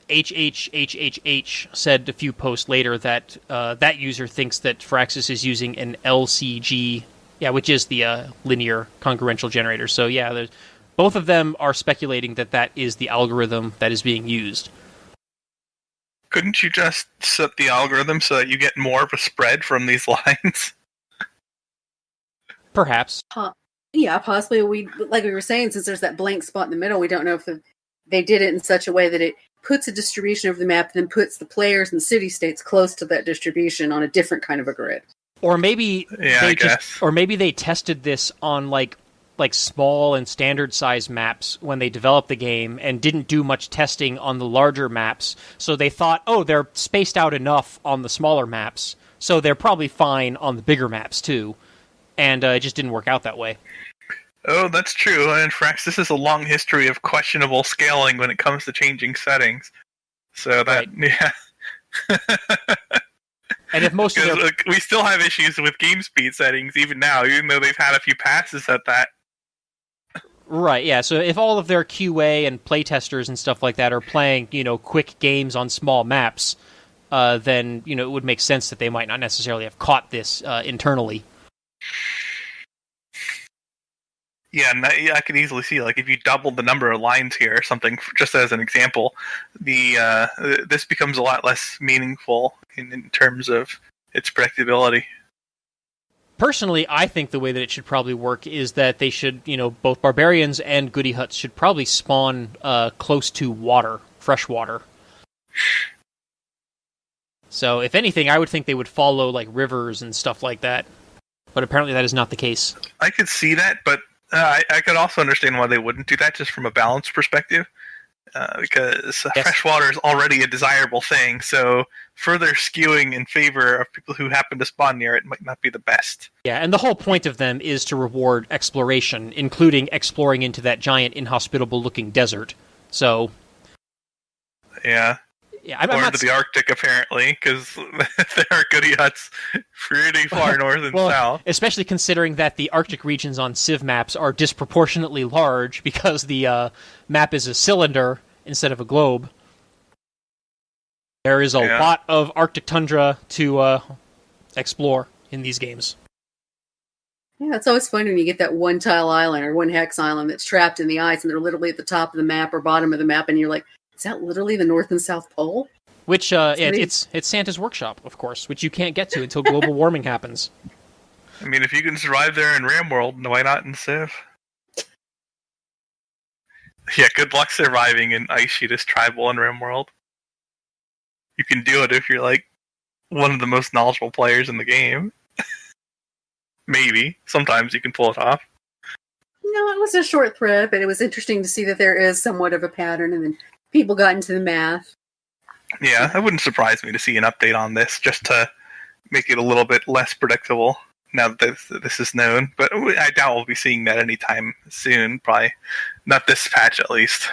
HHHHH said a few posts later that that user thinks that Firaxis is using an LCG, which is the linear congruential generator. So yeah, both of them are speculating that is the algorithm that is being used. Couldn't you just set the algorithm so that you get more of a spread from these lines? Perhaps. Yeah, possibly. Like we were saying, since there's that blank spot in the middle, we don't know if they did it in such a way that it puts a distribution of the map, then puts the players and city-states close to that distribution on a different kind of a grid. Or maybe they tested this on small and standard size maps when they developed the game and didn't do much testing on the larger maps. So they thought, they're spaced out enough on the smaller maps, so they're probably fine on the bigger maps too. And it just didn't work out that way. Oh, that's true. And Firaxis has a long history of questionable scaling when it comes to changing settings. So that, yeah. And if most of we still have issues with game speed settings even now, even though they've had a few passes at that. Right, yeah. So if all of their QA and playtesters and stuff like that are playing, quick games on small maps, then, it would make sense that they might not necessarily have caught this internally. Yeah, and I could easily see, if you double the number of lines here or something, just as an example, this becomes a lot less meaningful in terms of its predictability. Personally, I think the way that it should probably work is that they should, both barbarians and goody huts should probably spawn close to water, fresh water. So, if anything, I would think they would follow, rivers and stuff like that. But apparently that is not the case. I could see that, but I could also understand why they wouldn't do that, just from a balance perspective. Because fresh water is already a desirable thing, so further skewing in favor of people who happen to spawn near it might not be the best. Yeah, and the whole point of them is to reward exploration, including exploring into that giant, inhospitable-looking desert. So... Yeah. I'm not to the Arctic, apparently, because there are goody huts pretty far north and south. Especially considering that the Arctic regions on Civ maps are disproportionately large because the map is a cylinder instead of a globe. There is a lot of Arctic tundra to explore in these games. Yeah, it's always fun when you get that one tile island or one hex island that's trapped in the ice and they're literally at the top of the map or bottom of the map, and you're like, is that literally the North and South Pole? Which, it's Santa's workshop, of course, which you can't get to until global warming happens. I mean, if you can survive there in Ram World, why not in Civ? Yeah, good luck surviving in Ice Sheetist Tribal and RimWorld. You can do it if you're like one of the most knowledgeable players in the game. Maybe. Sometimes you can pull it off. No, it was a short thread, but it was interesting to see that there is somewhat of a pattern, and then people got into the math. Yeah, it wouldn't surprise me to see an update on this, just to make it a little bit less predictable now that this is known. But I doubt we'll be seeing that anytime soon. Probably not this patch, at least.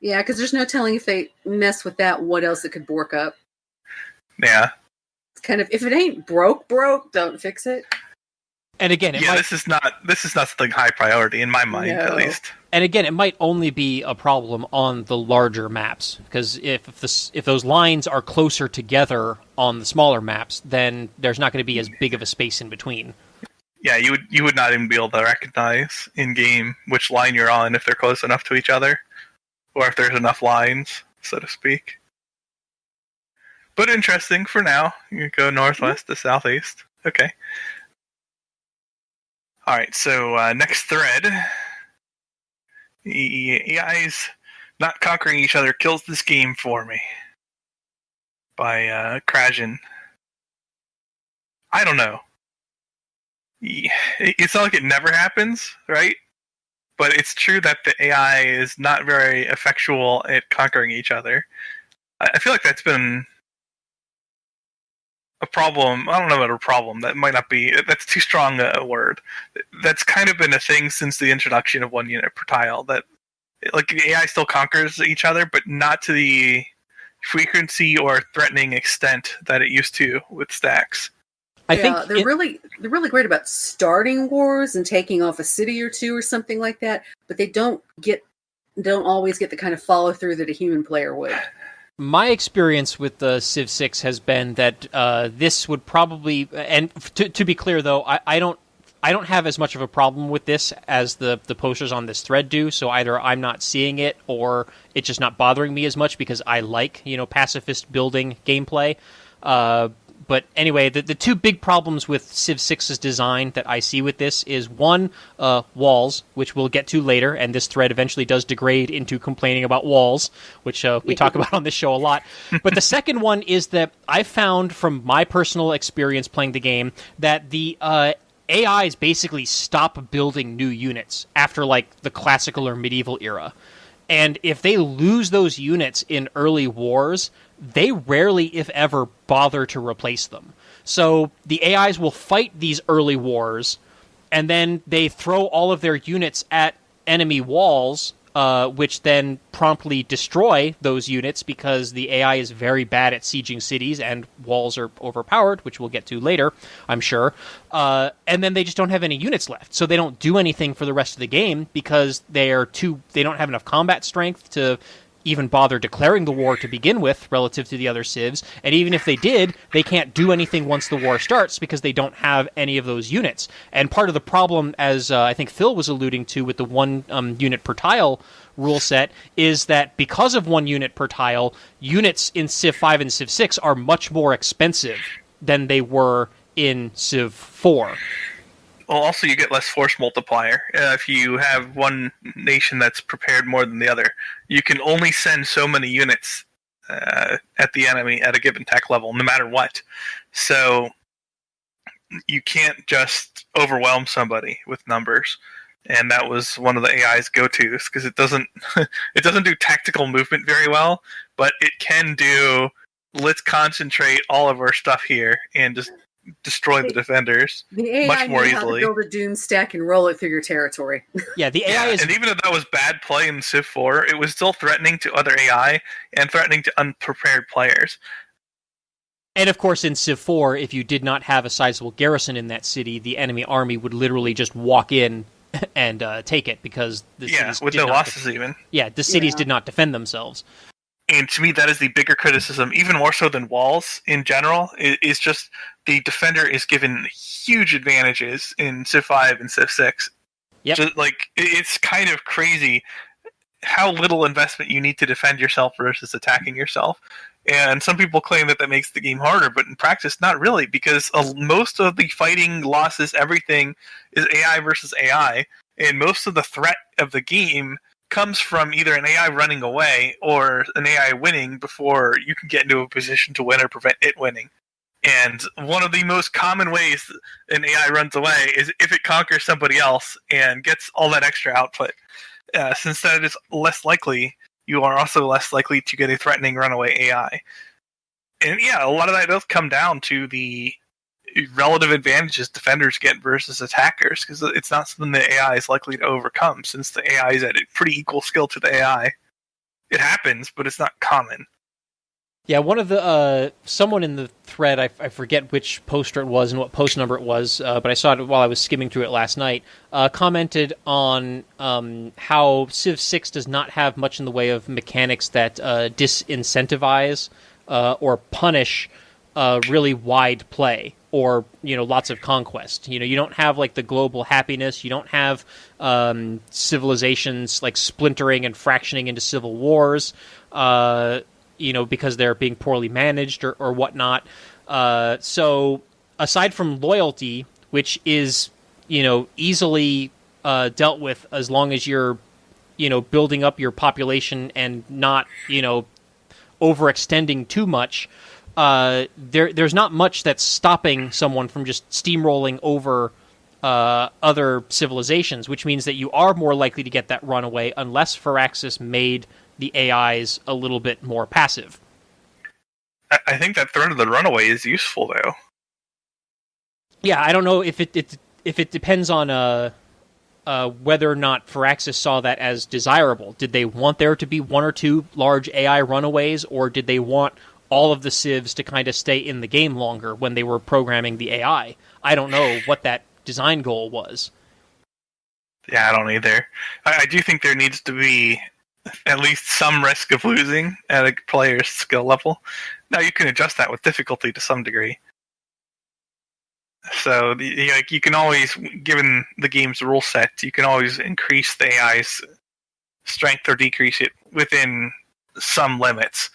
Yeah, because there's no telling if they mess with that, what else it could bork up. Yeah. It's kind of, if it ain't broke, don't fix it. And again, this is not something high priority in my mind, at least. And again, it might only be a problem on the larger maps, because if those lines are closer together on the smaller maps, then there's not going to be as big of a space in between. Yeah, you would not even be able to recognize in game which line you're on if they're close enough to each other, or if there's enough lines, so to speak. But interesting for now. You go northwest to southeast. Okay. Alright, so next thread. AIs not conquering each other kills this game for me. By Krajan. I don't know. It's not like it never happens, right? But it's true that the AI is not very effectual at conquering each other. I feel like that's been a problem. I don't know about a problem. That might not be. That's too strong a word. That's kind of been a thing since the introduction of 1 unit per tile. That like the AI still conquers each other, but not to the frequency or threatening extent that it used to with stacks. I think they're really great about starting wars and taking off a city or two or something like that, but they don't always get the kind of follow through that a human player would. My experience with the Civ 6 has been that this would probably, and to be clear though, I don't have as much of a problem with this as the posters on this thread do. So either I'm not seeing it or it's just not bothering me as much because I like pacifist building gameplay. But anyway, the two big problems with Civ 6's design that I see with this is one, walls, which we'll get to later, and this thread eventually does degrade into complaining about walls, which we talk about on this show a lot. But the second one is that I found from my personal experience playing the game that the AIs basically stop building new units after like the classical or medieval era. And if they lose those units in early wars, they rarely, if ever, bother to replace them. So the AIs will fight these early wars, and then they throw all of their units at enemy walls, which then promptly destroy those units because the AI is very bad at sieging cities, and walls are overpowered, which we'll get to later, I'm sure. And then they just don't have any units left, so they don't do anything for the rest of the game because they don't have enough combat strength to even bother declaring the war to begin with relative to the other civs, and even if they did, they can't do anything once the war starts because they don't have any of those units. And part of the problem, as I think Phil was alluding to with the 1 unit per tile rule set, is that because of 1 unit per tile, units in Civ 5 and Civ 6 are much more expensive than they were in Civ 4. Well, also you get less force multiplier. If you have one nation that's prepared more than the other, you can only send so many units at the enemy at a given tech level, no matter what. So you can't just overwhelm somebody with numbers. And that was one of the AI's go-tos, because it doesn't do tactical movement very well, but it can do, let's concentrate all of our stuff here and just destroy the defenders the AI much more knew easily. How to build a doom stack and roll it through your territory. Yeah, the AI is... And even if that was bad play in Civ 4, it was still threatening to other AI and threatening to unprepared players. And of course, in Civ 4, if you did not have a sizable garrison in that city, the enemy army would literally just walk in and take it because the cities with no losses even. Yeah, the cities did not defend themselves. And to me, that is the bigger criticism, even more so than walls in general, is just the defender is given huge advantages in Civ 5 and Civ 6. Yep. Just, it's kind of crazy how little investment you need to defend yourself versus attacking yourself. And some people claim that makes the game harder, but in practice, not really, because most of the fighting, losses, everything is AI versus AI, and most of the threat of the game comes from either an AI running away or an AI winning before you can get into a position to win or prevent it winning. And one of the most common ways an AI runs away is if it conquers somebody else and gets all that extra output. Since that is less likely, you are also less likely to get a threatening runaway AI. And yeah, a lot of that does come down to the relative advantages defenders get versus attackers, because it's not something the AI is likely to overcome, since the AI is at a pretty equal skill to the AI. It happens, but it's not common. Yeah, one of the someone in the thread, I forget which poster it was and what post number it was, but I saw it while I was skimming through it last night, commented on how Civ 6 does not have much in the way of mechanics that disincentivize or punish really wide play or, lots of conquest. You don't have like the global happiness. You don't have civilizations like splintering and fractioning into civil wars. Because they're being poorly managed or whatnot. So aside from loyalty, which is, easily dealt with as long as you're, building up your population and not, overextending too much, there's not much that's stopping someone from just steamrolling over other civilizations, which means that you are more likely to get that runaway unless Firaxis made the AIs a little bit more passive. I think that threat of the runaway is useful, though. Yeah, I don't know if it depends on whether or not Firaxis saw that as desirable. Did they want there to be one or two large AI runaways, or did they want all of the civs to kind of stay in the game longer when they were programming the AI? I don't know what that design goal was. Yeah, I don't either. I do think there needs to be at least some risk of losing at a player's skill level. Now, you can adjust that with difficulty to some degree. So, you can always, given the game's rule set, you can always increase the AI's strength or decrease it within some limits,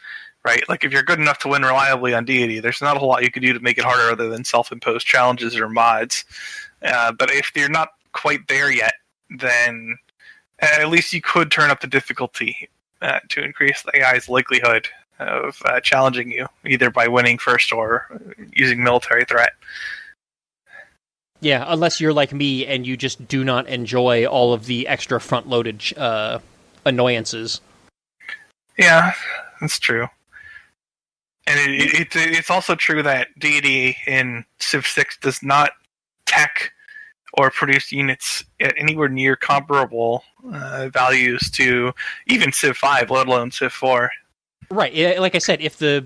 right? Like, if you're good enough to win reliably on deity, there's not a whole lot you can do to make it harder other than self-imposed challenges or mods. But if you're not quite there yet, then at least you could turn up the difficulty to increase the AI's likelihood of challenging you, either by winning first or using military threat. Yeah, unless you're like me and you just do not enjoy all of the extra front-loaded annoyances. Yeah, that's true. And it's also true that deity in Civ 6 does not tech or produce units at anywhere near comparable values to even Civ 5, let alone Civ 4. Right, like I said, if the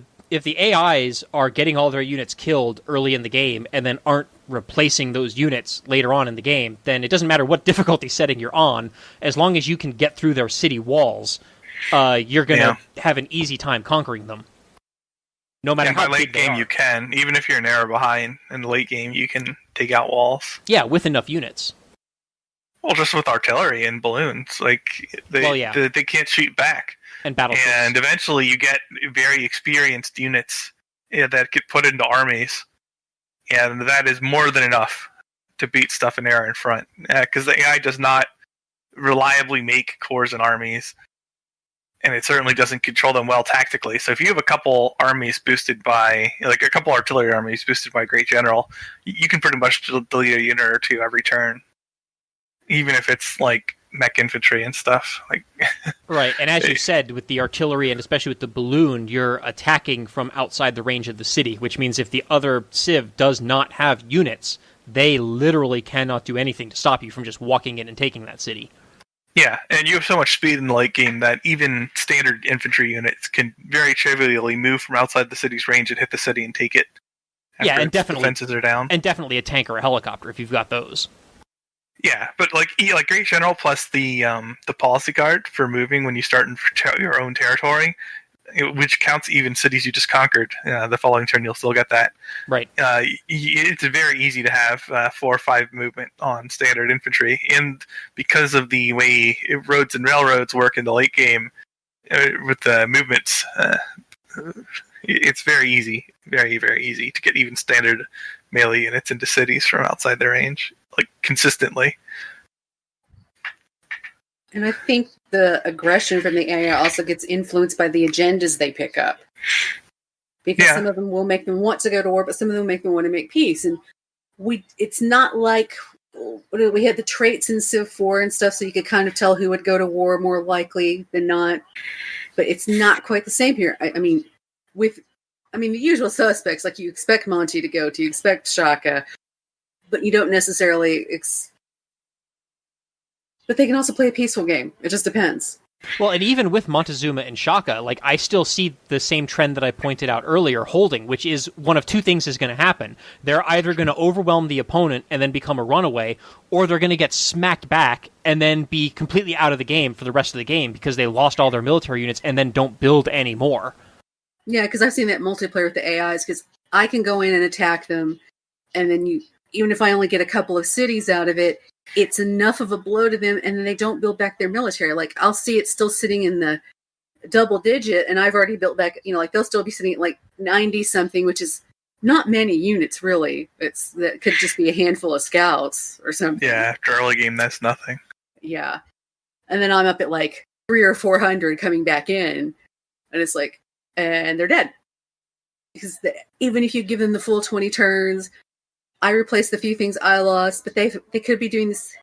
AIs are getting all their units killed early in the game and then aren't replacing those units later on in the game, then it doesn't matter what difficulty setting you're on, as long as you can get through their city walls, you're going to have an easy time conquering them. No matter how big late game you can, even if you're an era behind, in the late game you can take out walls. Yeah, with enough units. Well, just with artillery and balloons, they can't shoot back. And battleships. And eventually you get very experienced units that get put into armies, and that is more than enough to beat stuff in air in front. Because the AI does not reliably make corps and armies, and it certainly doesn't control them well tactically. So if you have a couple armies boosted by, like a couple artillery armies boosted by a great general, you can pretty much delete a unit or two every turn, even if it's like mech infantry and stuff. Right, and as you said, with the artillery and especially with the balloon, you're attacking from outside the range of the city, which means if the other civ does not have units, they literally cannot do anything to stop you from just walking in and taking that city. Yeah, and you have so much speed in the late game that even standard infantry units can very trivially move from outside the city's range and hit the city and take it. Yeah, and definitely defenses are down. And definitely a tank or a helicopter if you've got those. Yeah, but like Great General plus the policy card for moving when you start in your own territory, which counts even cities you just conquered. The following turn, you'll still get that. Right. It's very easy to have 4 or 5 movement on standard infantry, and because of the way roads and railroads work in the late game with the movements, it's very easy, very, very easy to get even standard melee units into cities from outside their range, like consistently. And I think the aggression from the AI also gets influenced by the agendas they pick up. Because some of them will make them want to go to war, but some of them make them want to make peace. And it's not like we had the traits in Civ 4 and stuff, so you could kind of tell who would go to war more likely than not. But it's not quite the same here. I mean, the usual suspects, like you expect Monty to go to, you expect Shaka, but you don't necessarily but they can also play a peaceful game. It just depends. Well, and even with Montezuma and Shaka, like, I still see the same trend that I pointed out earlier holding, which is one of two things is going to happen. They're either going to overwhelm the opponent and then become a runaway, or they're going to get smacked back and then be completely out of the game for the rest of the game because they lost all their military units and then don't build any more. Yeah, because I've seen that multiplayer with the AIs, because I can go in and attack them, and then even if I only get a couple of cities out of it, it's enough of a blow to them, and then they don't build back their military. Like, I'll see it still sitting in the double digit, and I've already built back, like, they'll still be sitting at, like, 90-something, which is not many units, really. That could just be a handful of scouts or something. Yeah, after early game, that's nothing. Yeah. And then I'm up at, like, 300 or 400 coming back in, and it's like, and they're dead. Because even if you give them the full 20 turns, I replaced the few things I lost, but they could be doing this.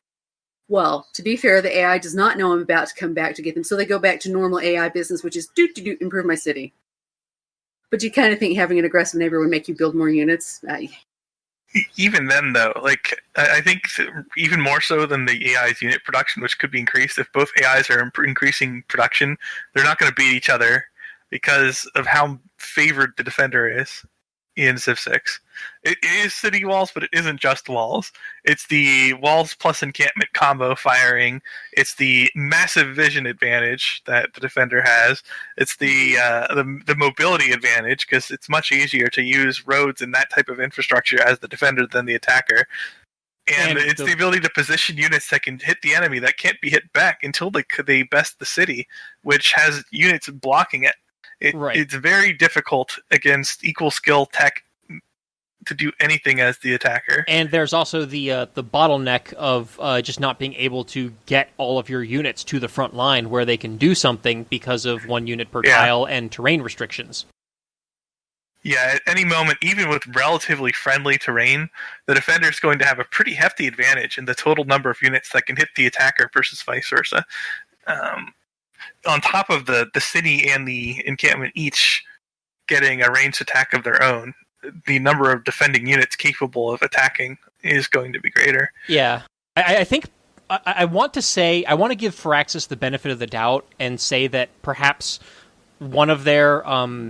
Well, to be fair, the AI does not know I'm about to come back to get them, so they go back to normal AI business, which is improve my city. But you kind of think having an aggressive neighbor would make you build more units. Even then, though, like, I think even more so than the AI's unit production, which could be increased, if both AIs are increasing production, they're not going to beat each other because of how favored the defender is in Civ 6. It is city walls, but it isn't just walls. It's the walls plus encampment combo firing. It's the massive vision advantage that the defender has. It's the mobility advantage, because it's much easier to use roads and that type of infrastructure as the defender than the attacker. And it's the ability to position units that can hit the enemy that can't be hit back until they best the city, which has units blocking it. It's very difficult against equal skill tech to do anything as the attacker. And there's also the bottleneck of just not being able to get all of your units to the front line where they can do something because of 1 unit per tile and terrain restrictions. Yeah, at any moment, even with relatively friendly terrain, the defender is going to have a pretty hefty advantage in the total number of units that can hit the attacker versus vice versa. On top of the city and the encampment each getting a ranged attack of their own, the number of defending units capable of attacking is going to be greater. Yeah. I think I want to give Firaxis the benefit of the doubt and say that perhaps one of their part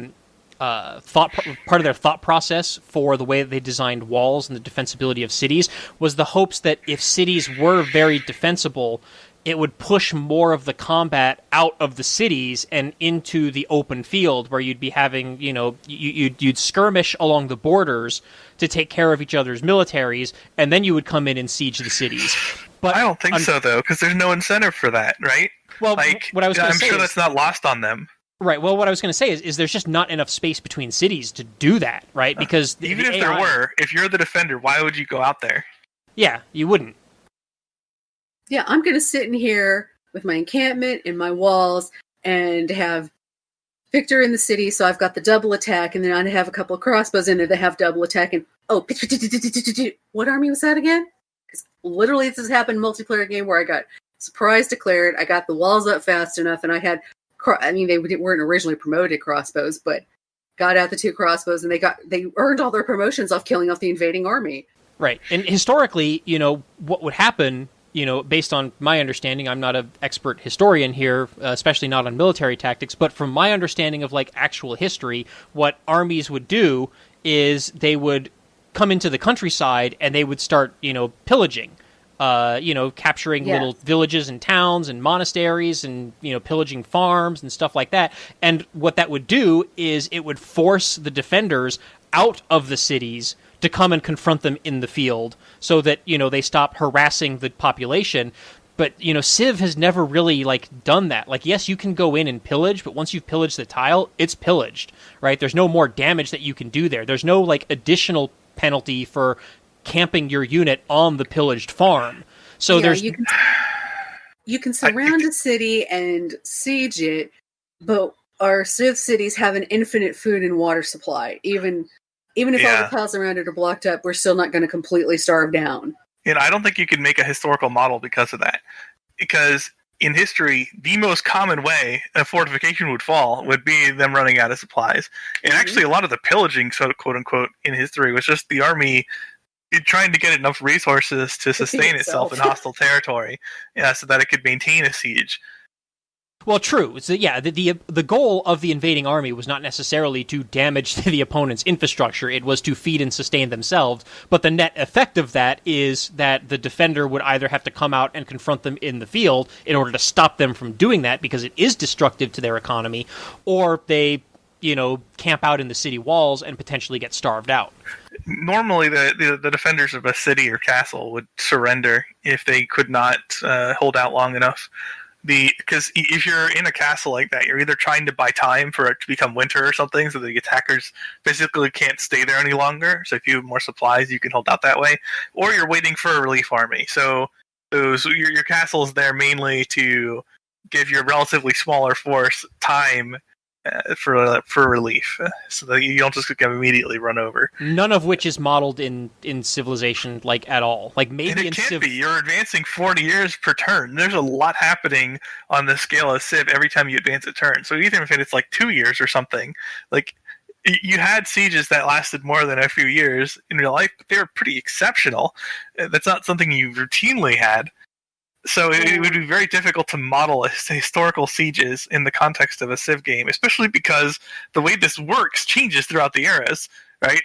of their thought process for the way that they designed walls and the defensibility of cities was the hopes that if cities were very defensible, it would push more of the combat out of the cities and into the open field, where you'd be having, you'd skirmish along the borders to take care of each other's militaries, and then you would come in and siege the cities. But I don't think so, though, because there's no incentive for that, right? Well, what I was going to say I'm sure that's not lost on them. Right. Well, what I was going to say is there's just not enough space between cities to do that, right? Because even if there were, if you're the defender, why would you go out there? Yeah, you wouldn't. Yeah, I'm going to sit in here with my encampment and my walls and have Victor in the city, so I've got the double attack, and then I have a couple of crossbows in there that have double attack, and what army was that again? Because literally this has happened in a multiplayer game where I got surprise declared, I got the walls up fast enough, and I had, they weren't originally promoted crossbows, but got out the 2 crossbows, and they earned all their promotions off killing off the invading army. Right, and historically, what would happen, based on my understanding, I'm not an expert historian here, especially not on military tactics, but from my understanding of actual history, what armies would do is they would come into the countryside and they would start, pillaging, capturing little villages and towns and monasteries and, pillaging farms and stuff like that. And what that would do is it would force the defenders out of the cities to come and confront them in the field so that, they stop harassing the population. But, Civ has never really, done that. Yes, you can go in and pillage, but once you've pillaged the tile, it's pillaged, right? There's no more damage that you can do there. There's no, additional penalty for camping your unit on the pillaged farm. So you you can surround a city and siege it, but our Civ cities have an infinite food and water supply. Even if all the tiles around it are blocked up, we're still not going to completely starve down. And I don't think you can make a historical model because of that. Because in history, the most common way a fortification would fall would be them running out of supplies. And actually, a lot of the pillaging, so quote unquote, in history was just the army trying to get enough resources to sustain itself in hostile territory, so that it could maintain a siege. Well, true. So, yeah, the goal of the invading army was not necessarily to damage the opponent's infrastructure. It was to feed and sustain themselves. But the net effect of that is that the defender would either have to come out and confront them in the field in order to stop them from doing that because it is destructive to their economy, or they, camp out in the city walls and potentially get starved out. Normally, the defenders of a city or castle would surrender if they could not hold out long enough. Because if you're in a castle like that, you're either trying to buy time for it to become winter or something, so the attackers physically can't stay there any longer. So if you have more supplies, you can hold out that way, or you're waiting for a relief army. So your castle is there mainly to give your relatively smaller force time for relief, so that you don't just get immediately run over. None of which is modeled in Civilization at all. Maybe and it in can't be. You're advancing 40 years per turn. There's a lot happening on the scale of Civ every time you advance a turn. So even if it's 2 years or something, you had sieges that lasted more than a few years in real life, but they were pretty exceptional. That's not something you routinely had. So it would be very difficult to model historical sieges in the context of a Civ game, especially because the way this works changes throughout the eras, right?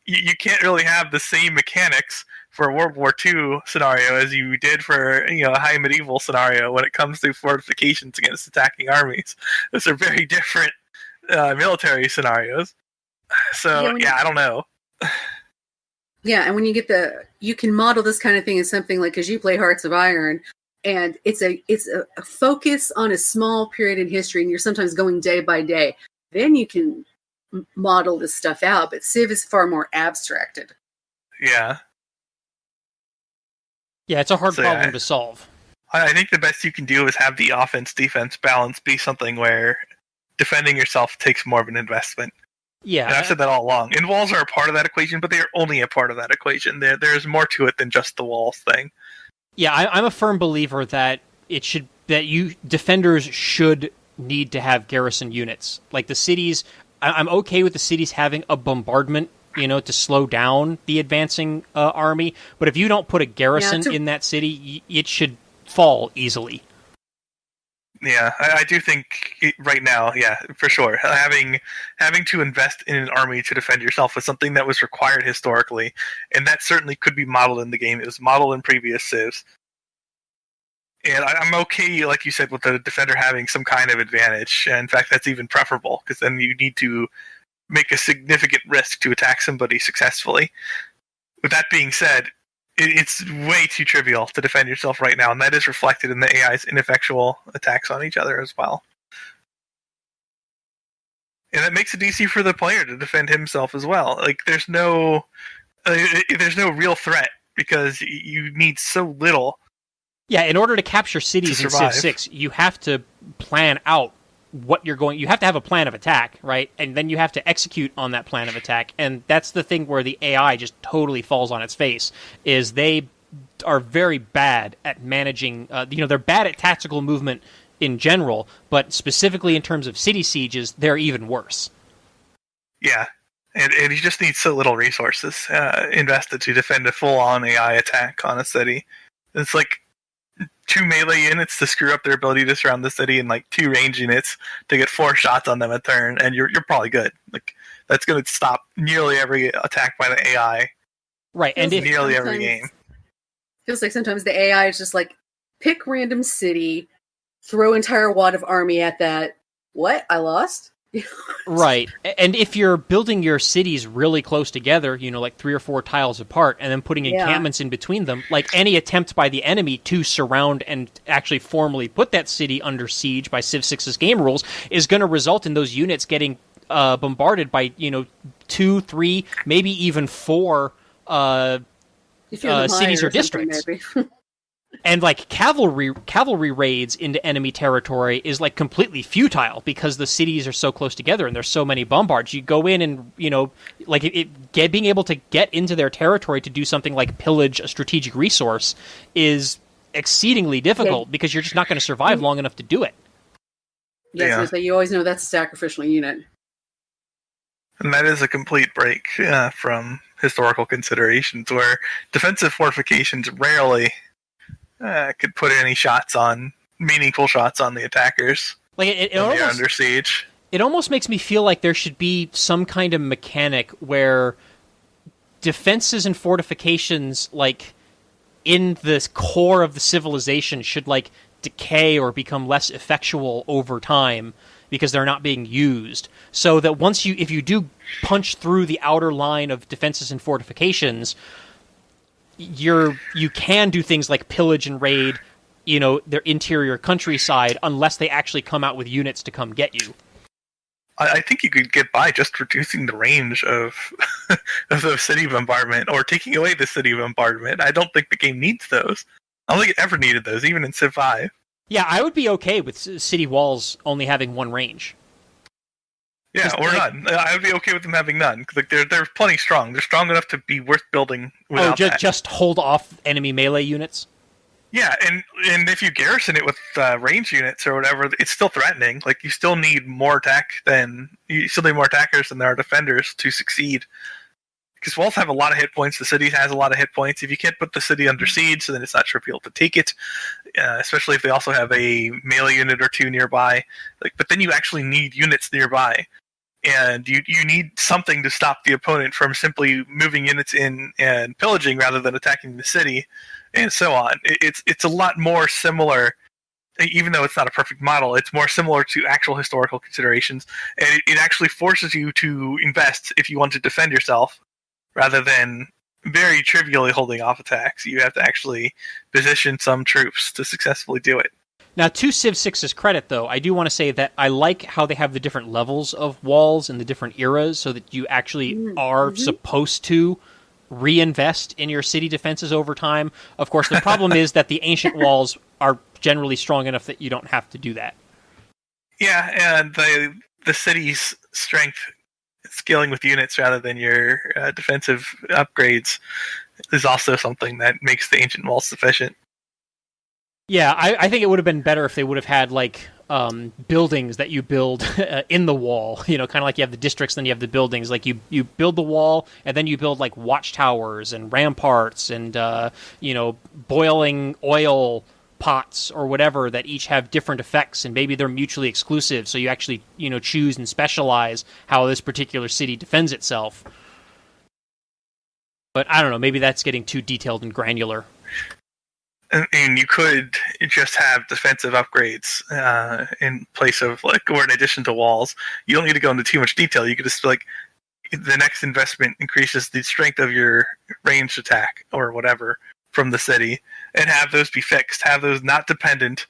You can't really have the same mechanics for a World War II scenario as you did for a high medieval scenario when it comes to fortifications against attacking armies. Those are very different military scenarios. So I don't know. Yeah, and when you can model this kind of thing as something because you play Hearts of Iron, and it's a focus on a small period in history, and you're sometimes going day by day. Then you can model this stuff out, but Civ is far more abstracted. Yeah. Yeah, it's a hard problem to solve. I think the best you can do is have the offense-defense balance be something where defending yourself takes more of an investment. Yeah, and I've said that all along. And walls are a part of that equation, but they are only a part of that equation. There's more to it than just the walls thing. Yeah, I'm a firm believer that defenders should need to have garrison units. The cities, I'm okay with the cities having a bombardment, to slow down the advancing army. But if you don't put a garrison in that city, it should fall easily. Yeah, I do think right now, for sure, having to invest in an army to defend yourself was something that was required historically, and that certainly could be modeled in the game. It was modeled in previous civs. And I'm okay, like you said, with the defender having some kind of advantage. In fact, that's even preferable, because then you need to make a significant risk to attack somebody successfully. With that being said, it's way too trivial to defend yourself right now, and that is reflected in the AI's ineffectual attacks on each other as well. And that makes it easy for the player to defend himself as well. There's no real threat because you need so little. Yeah, in order to capture cities in Civ 6, you have to plan out what you're going. You have to have a plan of attack, right? And then you have to execute on that plan of attack. And that's the thing where the AI just totally falls on its face. Is they are very bad at managing. They're bad at tactical movement in general, but specifically in terms of city sieges, they're even worse. Yeah, and you just need so little resources invested to defend a full-on AI attack on a city. It's 2 melee units to screw up their ability to surround the city, and 2 range units to get 4 shots on them a turn, and you're probably good. That's going to stop nearly every attack by the AI. Right, and nearly every game. Feels like sometimes the AI is just pick random city, throw entire wad of army at that. What? I lost? Right. And if you're building your cities really close together, 3 or 4 tiles apart, and then putting encampments in between them, any attempt by the enemy to surround and actually formally put that city under siege by Civ 6's game rules is going to result in those units getting bombarded by, 2, 3, maybe even 4 cities or districts. And like cavalry raids into enemy territory is like completely futile because the cities are so close together and there's so many bombards. You go in and like being able to get into their territory to do something like pillage a strategic resource is exceedingly difficult because you're just not going to survive long enough to do it. Yes, so you always know that's a sacrificial unit. And that is a complete break from historical considerations, where defensive fortifications rarely could put any meaningful shots on the attackers. Like it almost, they're under siege. It almost makes me feel like there should be some kind of mechanic where defenses and fortifications, like in the core of the civilization, should like decay or become less effectual over time because they're not being used. So that if you do punch through the outer line of defenses and fortifications, you can do things like pillage and raid, their interior countryside, unless they actually come out with units to come get you. I think you could get by just reducing the range of the city bombardment or taking away the city bombardment. I don't think the game needs those. I don't think it ever needed those, even in Civ 5. Yeah, I would be okay with city walls only having one range. Yeah, or none. I would be okay with them having none. Like they're plenty strong. They're strong enough to be worth building without that. Just hold off enemy melee units? Yeah, and if you garrison it with range units or whatever, it's still threatening. Like you still need more attackers than there are defenders to succeed. Because walls have a lot of hit points. The city has a lot of hit points. If you can't put the city under siege, then it's not sure people to take it. Especially if they also have a melee unit or two nearby. But then you actually need units nearby, and you need something to stop the opponent from simply moving units in and pillaging rather than attacking the city, and so on. It's a lot more similar. Even though it's not a perfect model, it's more similar to actual historical considerations, and it actually forces you to invest if you want to defend yourself. Rather than very trivially holding off attacks, you have to actually position some troops to successfully do it. Now, to Civ 6's credit, though, I do want to say that I like how they have the different levels of walls in the different eras so that you actually are supposed to reinvest in your city defenses over time. Of course, the problem is that the ancient walls are generally strong enough that you don't have to do that. Yeah, and the city's strength scaling with units rather than your defensive upgrades is also something that makes the ancient walls sufficient. Yeah, I think it would have been better if they would have had like buildings that you build in the wall. Kind of like you have the districts, then you have the buildings. Like you build the wall, and then you build like watchtowers and ramparts and boiling oil pots or whatever that each have different effects, and maybe they're mutually exclusive, so you actually choose and specialize how this particular city defends itself. But I don't know, maybe that's getting too detailed and granular. And you could just have defensive upgrades in place of or in addition to walls. You don't need to go into too much detail. You could just the next investment increases the strength of your ranged attack or whatever from the city, and have those be fixed. Have those not dependent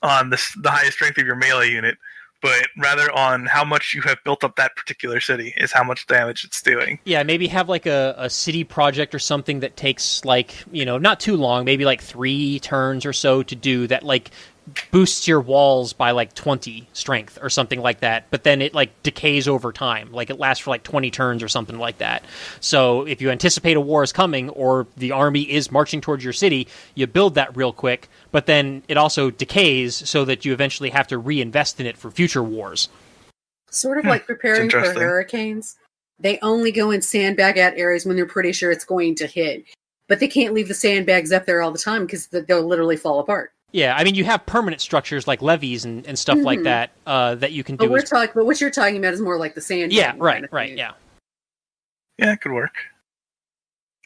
on the highest strength of your melee unit, but rather on how much you have built up that particular city is how much damage it's doing. Yeah, maybe have like a city project or something that takes not too long, maybe like 3 turns or so to do, that like boosts your walls by like 20 strength or something like that, but then it like decays over time. Like it lasts for like 20 turns or something like that. So if you anticipate a war is coming or the army is marching towards your city, you build that real quick, but then it also decays so that you eventually have to reinvest in it for future wars. Sort of like preparing for hurricanes. They only go and sandbag at areas when they're pretty sure it's going to hit. But they can't leave the sandbags up there all the time because they'll literally fall apart. Yeah, I mean, you have permanent structures like levees and stuff like that that you can do. But what you're talking about is more like the sand. Yeah, right, yeah. Yeah, it could work.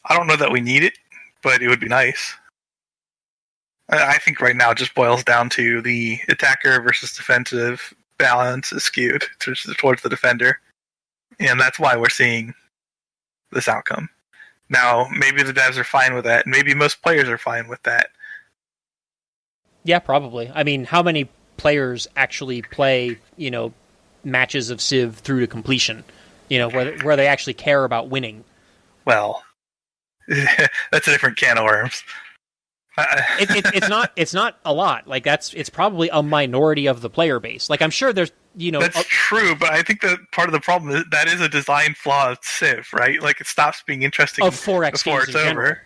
I don't know that we need it, but it would be nice. I think right now it just boils down to the attacker versus defensive balance is skewed towards the defender. And that's why we're seeing this outcome. Now, maybe the devs are fine with that, and maybe most players are fine with that. Yeah, probably. I mean, how many players actually play, matches of Civ through to completion, where they actually care about winning? Well, that's a different can of worms. It's not a lot. Like it's probably a minority of the player base. Like I'm sure there's that's true, but I think that part of the problem is that is a design flaw of Civ, right? Like it stops being interesting of 4X before games it's in over. general.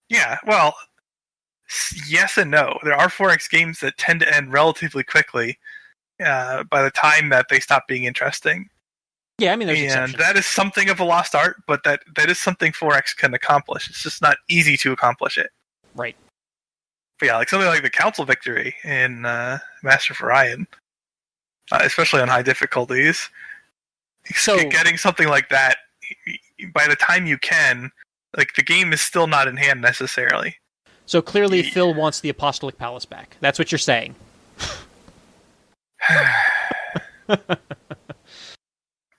Yeah, well, yes and no. There are 4X games that tend to end relatively quickly by the time that they stop being interesting. Yeah, I mean there's exceptions. And that is something of a lost art, but that is something 4X can accomplish. It's just not easy to accomplish it. Right. But yeah, like something like the Council Victory in Master of Orion, especially on high difficulties. So getting something like that, by the time you can, like the game is still not in hand necessarily. So clearly Phil wants the Apostolic Palace back. That's what you're saying.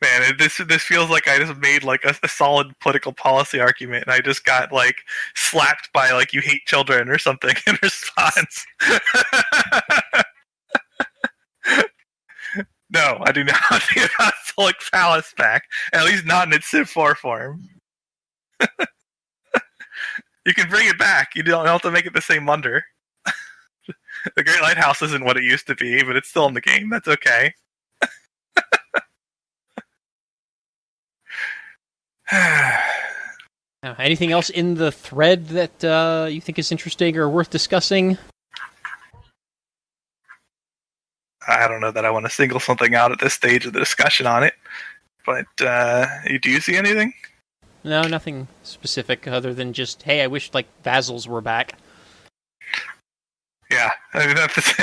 Man, this feels like I just made like a solid political policy argument, and I just got like slapped by like you hate children or something in response. No, I do not want the Apostolic Palace back. At least not in its Civ 4 form. You can bring it back. You don't have to make it the same wonder. The Great Lighthouse isn't what it used to be, but it's still in the game. That's okay. Anything else in the thread that you think is interesting or worth discussing? I don't know that I want to single something out at this stage of the discussion on it, but do you see anything? No, nothing specific other than just, hey, I wish like Vassals were back. Yeah, I mean that's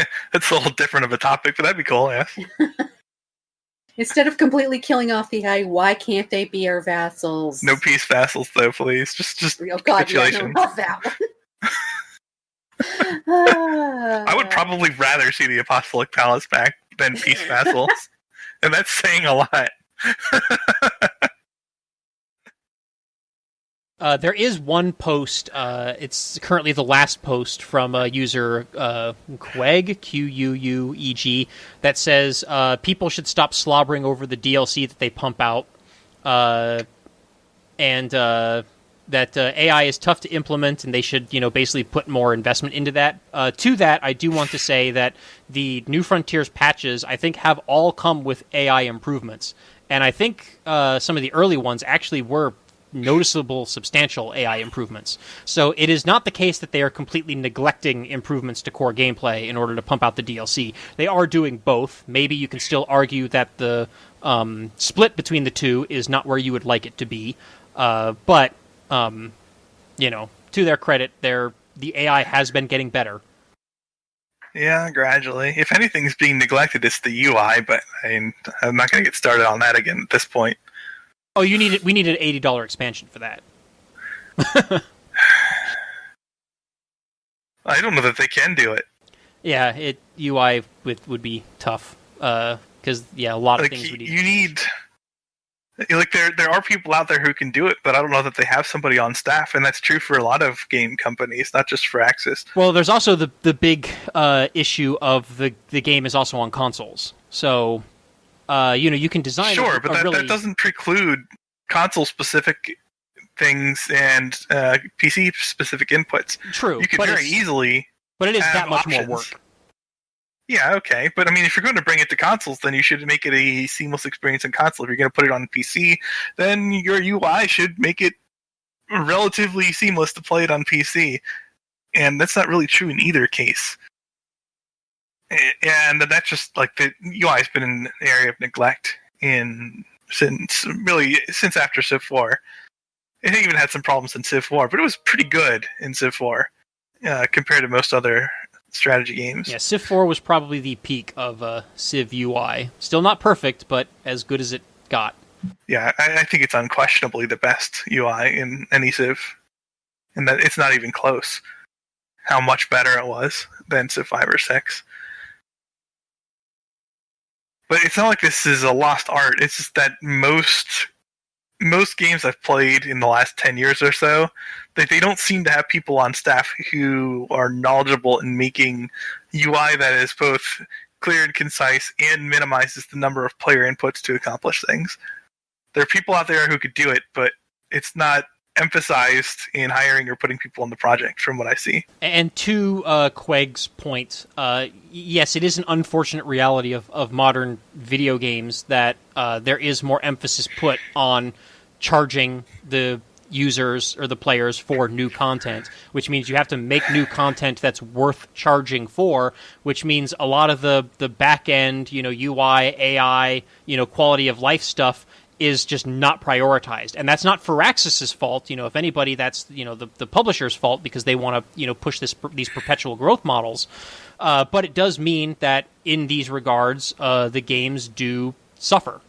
a little different of a topic, but that'd be cool, yes. Instead of completely killing off the AI, why can't they be our vassals? No peace vassals, though, please. Just oh God, yeah, no, not that one. I would probably rather see the Apostolic Palace back than peace vassals, and that's saying a lot. There is one post, it's currently the last post from user Queg, Quuueg, that says people should stop slobbering over the DLC that they pump out, and that AI is tough to implement, and they should, basically put more investment into that. To that, I do want to say that the New Frontiers patches, I think, have all come with AI improvements, and I think some of the early ones actually were noticeable, substantial AI improvements. So it is not the case that they are completely neglecting improvements to core gameplay in order to pump out the DLC. They are doing both. Maybe you can still argue that the split between the two is not where you would like it to be. But to their credit, the AI has been getting better. Yeah, gradually. If anything's being neglected, it's the UI, but I'm not going to get started on that again at this point. Oh, we need an $80 expansion for that. I don't know that they can do it. Yeah, UI would be tough because a lot of things would need. You need there are people out there who can do it, but I don't know that they have somebody on staff, and that's true for a lot of game companies, not just for Axis. Well, there's also the big issue of the game is also on consoles, so. You can design. Sure, but that doesn't preclude console-specific things and PC-specific inputs. True, you could very easily. But it is that much options. more work. Yeah, okay, but I mean, if you're going to bring it to consoles, then you should make it a seamless experience in console. If you're going to put it on PC, then your UI should make it relatively seamless to play it on PC, and that's not really true in either case. And that's just like the UI has been an area of neglect since after Civ 4. It even had some problems in Civ 4, but it was pretty good in Civ 4 compared to most other strategy games. Yeah, Civ 4 was probably the peak of Civ UI. Still not perfect, but as good as it got. Yeah, I think it's unquestionably the best UI in any Civ, and that it's not even close. How much better it was than Civ 5 or 6. But it's not like this is a lost art. It's just that most games I've played in the last 10 years or so, they don't seem to have people on staff who are knowledgeable in making UI that is both clear and concise and minimizes the number of player inputs to accomplish things. There are people out there who could do it, but it's not emphasized in hiring or putting people on the project, from what I see. And to Queg's point, yes, it is an unfortunate reality of modern video games that there is more emphasis put on charging the users or the players for new content, which means you have to make new content that's worth charging for, which means a lot of the back end, UI, AI, quality of life stuff is just not prioritized. And that's not Firaxis's fault. If anybody, that's the publisher's fault, because they want to push these perpetual growth models. But it does mean that in these regards, the games do suffer.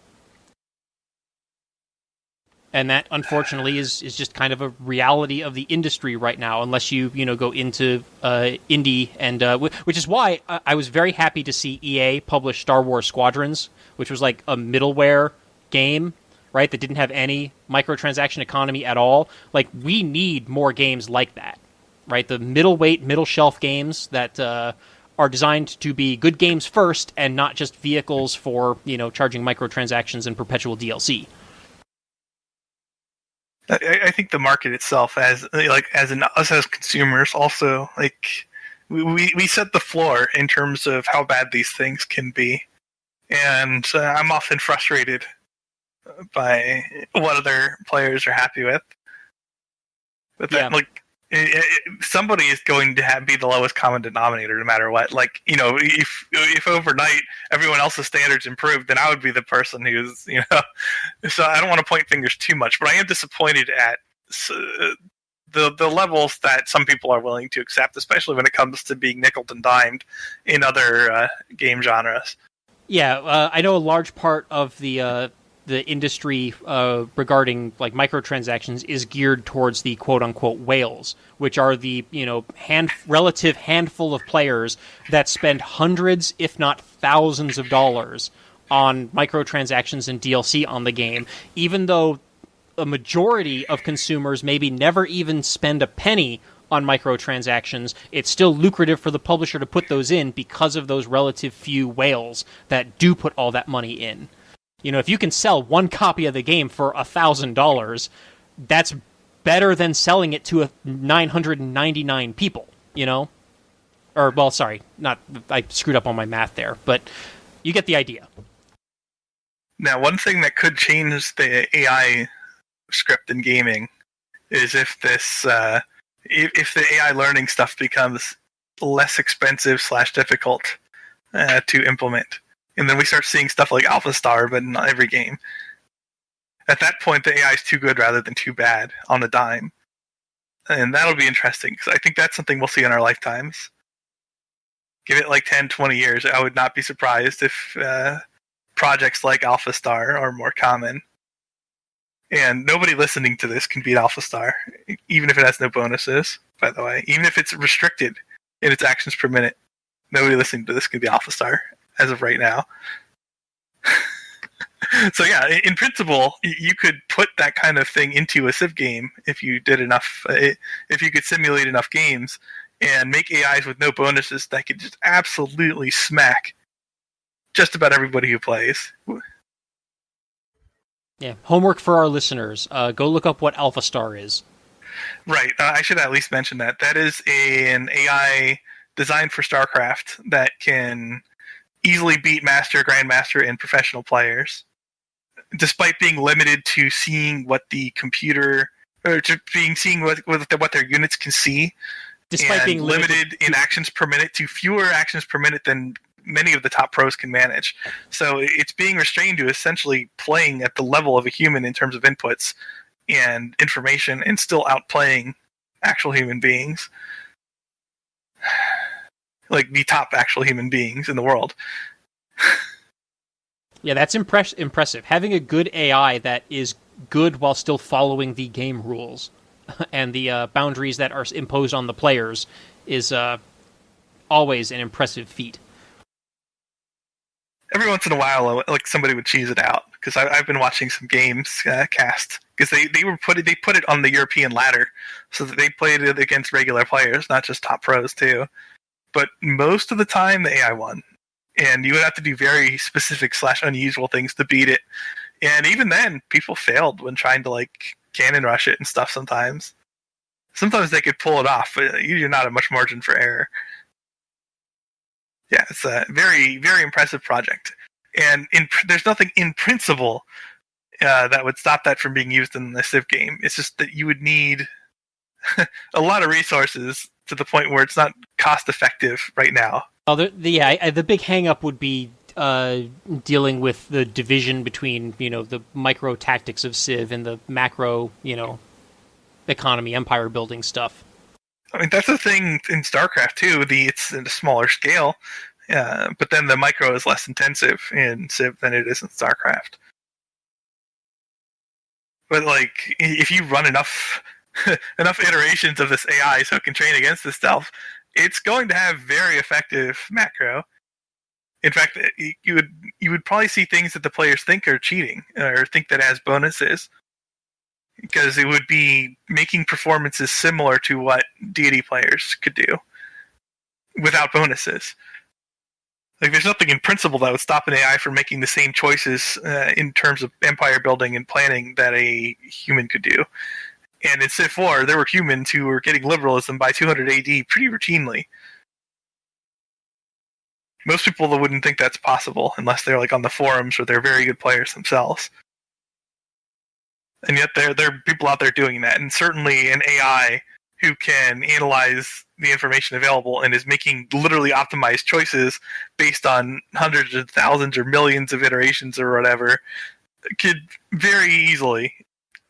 And that, unfortunately, is just kind of a reality of the industry right now, unless you go into indie, and which is why I was very happy to see EA publish Star Wars Squadrons, which was like a middleware game, right, that didn't have any microtransaction economy at all. Like, we need more games like that, right? The middleweight, middle shelf games that are designed to be good games first, and not just vehicles for charging microtransactions and perpetual DLC. I think the market itself, us as consumers, also, like, we set the floor in terms of how bad these things can be, and I'm often frustrated by what other players are happy with. But then, somebody is going to be the lowest common denominator, no matter what. Like, if overnight everyone else's standards improved, then I would be the person who's, So I don't want to point fingers too much, but I am disappointed at the levels that some people are willing to accept, especially when it comes to being nickeled and dimed in other game genres. Yeah, I know a large part of the industry regarding like microtransactions is geared towards the quote-unquote whales, which are the relative handful of players that spend hundreds, if not thousands of dollars on microtransactions and DLC on the game, even though a majority of consumers maybe never even spend a penny on microtransactions. It's still lucrative for the publisher to put those in because of those relative few whales that do put all that money in. If you can sell one copy of the game for $1,000, that's better than selling it to 999 people, Or, well, sorry, I screwed up on my math there, but you get the idea. Now, one thing that could change the AI script in gaming is if the AI learning stuff becomes less expensive / difficult to implement. And then we start seeing stuff like Alpha Star, but not every game. At that point, the AI is too good rather than too bad on the dime. And that'll be interesting, because I think that's something we'll see in our lifetimes. Give it like 10, 20 years, I would not be surprised if projects like Alpha Star are more common. And nobody listening to this can beat Alpha Star, even if it has no bonuses, by the way. Even if it's restricted in its actions per minute, nobody listening to this can beat Alpha Star as of right now. So yeah, in principle, you could put that kind of thing into a Civ game if you did enough, if you could simulate enough games and make AIs with no bonuses that could just absolutely smack just about everybody who plays. Yeah, homework for our listeners. Go look up what Alpha Star is. Right, I should at least mention that. That is an AI designed for StarCraft that can easily beat Master, Grandmaster, and professional players, despite being limited to seeing what the computer, or to seeing what their units can see, despite being limited in actions per minute to fewer actions per minute than many of the top pros can manage. So it's being restrained to essentially playing at the level of a human in terms of inputs and information, and still outplaying actual human beings. Like the top actual human beings in the world. Yeah, that's impressive. Having a good AI that is good while still following the game rules and the boundaries that are imposed on the players is always an impressive feat. Every once in a while, like, somebody would cheese it out, because I've been watching some games cast, because they put it on the European ladder, so that they played it against regular players, not just top pros too. But most of the time, the AI won. And you would have to do very specific / unusual things to beat it. And even then, people failed when trying to, like, cannon rush it and stuff sometimes. Sometimes they could pull it off, but usually not a much margin for error. Yeah, it's a very, very impressive project. And there's nothing in principle that would stop that from being used in the Civ game. It's just that you would need a lot of resources to the point where it's not cost effective right now. Well, the big hang-up would be dealing with the division between, the micro tactics of Civ and the macro, economy, empire building stuff. I mean, that's the thing in StarCraft too. It's at a smaller scale, but then the micro is less intensive in Civ than it is in StarCraft. But like, if you run enough iterations of this AI so it can train against this stuff, it's going to have very effective macro. In fact, you would probably see things that the players think are cheating or think that it has bonuses, because it would be making performances similar to what deity players could do without bonuses. Like, there's nothing in principle that would stop an AI from making the same choices in terms of empire building and planning that a human could do. And in Civ 4, there were humans who were getting liberalism by 200 AD pretty routinely. Most people wouldn't think that's possible unless they're like on the forums or they're very good players themselves. And yet there are people out there doing that. And certainly an AI who can analyze the information available and is making literally optimized choices based on hundreds of thousands or millions of iterations or whatever could very easily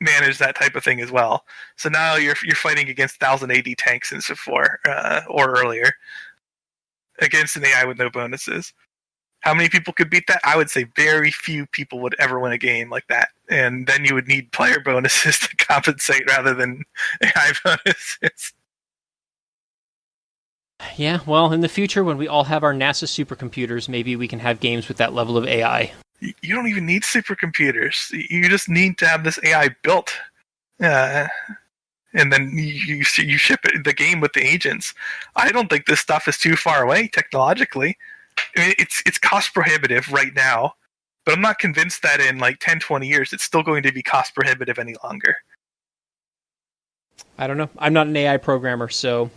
manage that type of thing as well. So now you're fighting against 1000 AD tanks in Civ 4 or earlier against an AI with no bonuses. How many people could beat that? I would say very few people would ever win a game like that. And then you would need player bonuses to compensate rather than AI bonuses. Yeah, well, in the future, when we all have our NASA supercomputers, maybe we can have games with that level of AI. You don't even need supercomputers. You just need to have this AI built. And then you ship the game with the agents. I don't think this stuff is too far away technologically. I mean, it's cost prohibitive right now, but I'm not convinced that in like 10, 20 years it's still going to be cost prohibitive any longer. I don't know. I'm not an AI programmer, so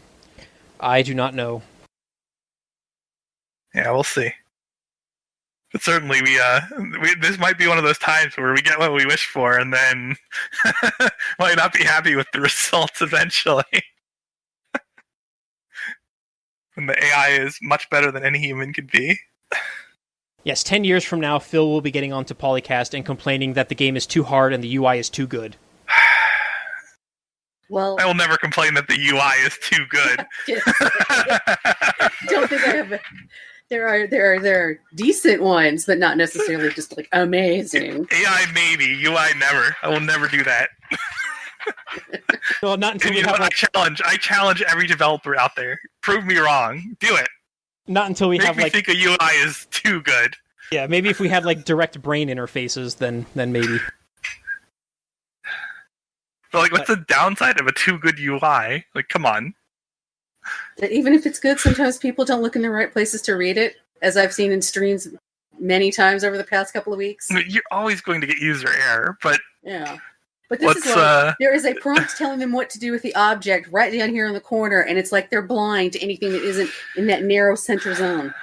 I do not know. Yeah, we'll see. But certainly we this might be one of those times where we get what we wish for and then might not be happy with the results eventually. When the AI is much better than any human could be. Yes, 10 years from now, Phil will be getting onto PolyCast and complaining that the game is too hard and the UI is too good. Well, I will never complain that the UI is too good. Don't think I have. There are decent ones, but not necessarily just like amazing. AI maybe, UI never. I will never do that. Well, not until and I challenge every developer out there. Prove me wrong. Do it. Not until we have think a UI is too good. Yeah, maybe if we have like direct brain interfaces, then maybe. But what's the downside of a too good UI? Like, come on. Even if it's good, sometimes people don't look in the right places to read it, as I've seen in streams many times over the past couple of weeks. You're always going to get user error, but yeah. But this is like, there is a prompt telling them what to do with the object right down here in the corner, and it's like they're blind to anything that isn't in that narrow center zone.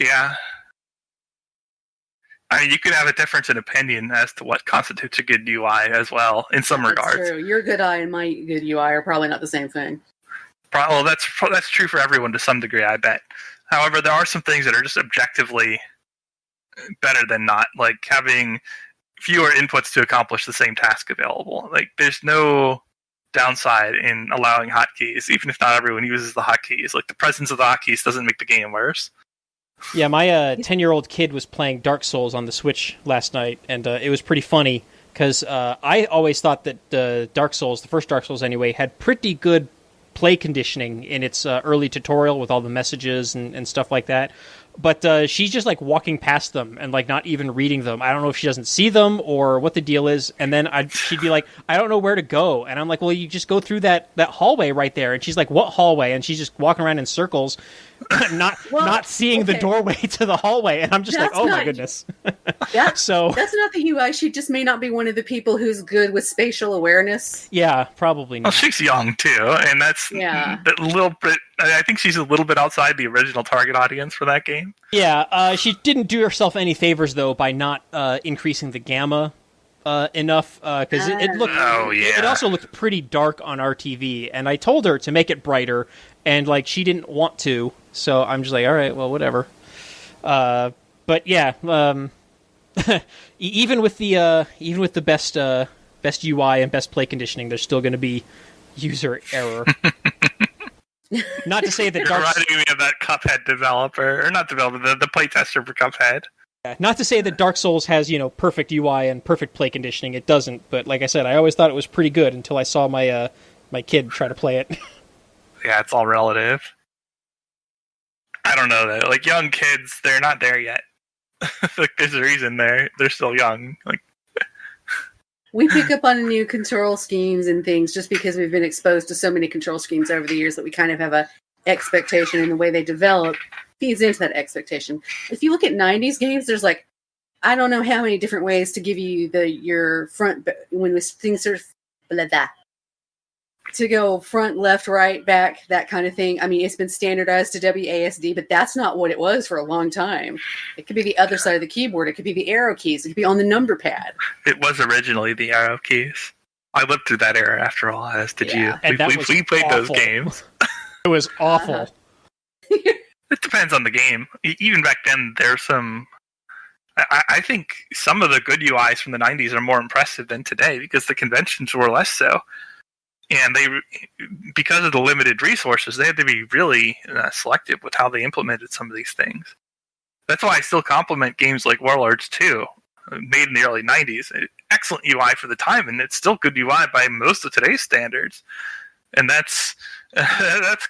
Yeah. I mean, you could have a difference in opinion as to what constitutes a good UI as well, in some regards. That's true. Your good eye and my good UI are probably not the same thing. Well, that's true for everyone to some degree, I bet. However, there are some things that are just objectively better than not, like having fewer inputs to accomplish the same task available. Like, there's no downside in allowing hotkeys, even if not everyone uses the hotkeys. Like, the presence of the hotkeys doesn't make the game worse. Yeah, my 10-year-old kid was playing Dark Souls on the Switch last night, and it was pretty funny, because I always thought that Dark Souls, the first Dark Souls anyway, had pretty good play conditioning in its early tutorial with all the messages and stuff like that. But she's just like walking past them and like not even reading them. I don't know if she doesn't see them or what the deal is. And then she'd be like, I don't know where to go. And I'm like, well, you just go through that hallway right there. And she's like, what hallway? And she's just walking around in circles. not seeing the doorway to the hallway, and I'm just like, oh my goodness. That's not the UI. She just may not be one of the people who's good with spatial awareness. Yeah, probably not. Well, she's young too, and that's a little bit. I think she's a little bit outside the original target audience for that game. Yeah, she didn't do herself any favors though by not increasing the gamma enough, because it looked. Oh yeah. It also looked pretty dark on our TV, and I told her to make it brighter, and like she didn't want to, so I'm just like, all right, well, whatever. But yeah, even with the best UI and best play conditioning, there's still going to be user error. Not to say that You're reminding me of that Cuphead developer, or not developer, the playtester for Cuphead. Not to say that Dark Souls has, perfect UI and perfect play conditioning. It doesn't, but like I said, I always thought it was pretty good until I saw my my kid try to play it. Yeah, it's all relative. I don't know though. Like young kids, they're not there yet. Like there's a reason they're still young. Like we pick up on new control schemes and things just because we've been exposed to so many control schemes over the years that we kind of have a expectation, and the way they develop feeds into that expectation. If you look at 90s games, there's like, I don't know how many different ways to give you your front, when things are blah, blah, to go front, left, right, back, that kind of thing. I mean, it's been standardized to WASD, but that's not what it was for a long time. It could be the other side of the keyboard. It could be the arrow keys. It could be on the number pad. It was originally the arrow keys. I lived through that era after all, as did you. And we played awful. Those games. It was awful. It depends on the game. Even back then, there's some... I think some of the good UIs from the 90s are more impressive than today, because the conventions were less so. And because of the limited resources, they had to be really selective with how they implemented some of these things. That's why I still compliment games like Warlords 2, made in the early 90s. Excellent UI for the time, and it's still good UI by most of today's standards. And that's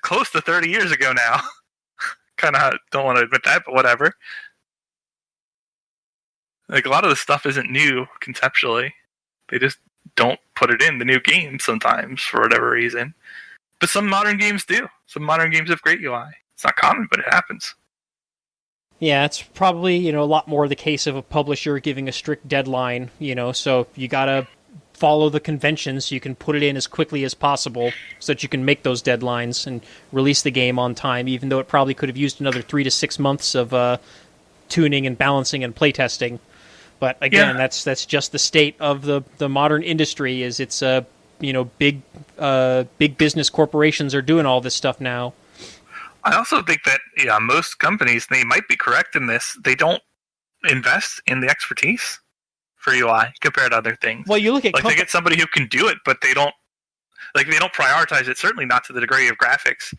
close to 30 years ago now. Kind of don't want to admit that, but whatever. Like, a lot of the stuff isn't new conceptually. They just don't put it in the new game sometimes for whatever reason. But some modern games do. Some modern games have great UI. It's not common, but it happens. Yeah, it's probably, a lot more the case of a publisher giving a strict deadline, so you gotta follow the conventions so you can put it in as quickly as possible so that you can make those deadlines and release the game on time, even though it probably could have used another 3 to 6 months of tuning and balancing and playtesting. But again, that's just the state of the modern industry. Is it's big business corporations are doing all this stuff now. I also think that most companies, they might be correct in this. They don't invest in the expertise for UI compared to other things. Well, you look at they get somebody who can do it, but they don't prioritize it. Certainly not to the degree of graphics.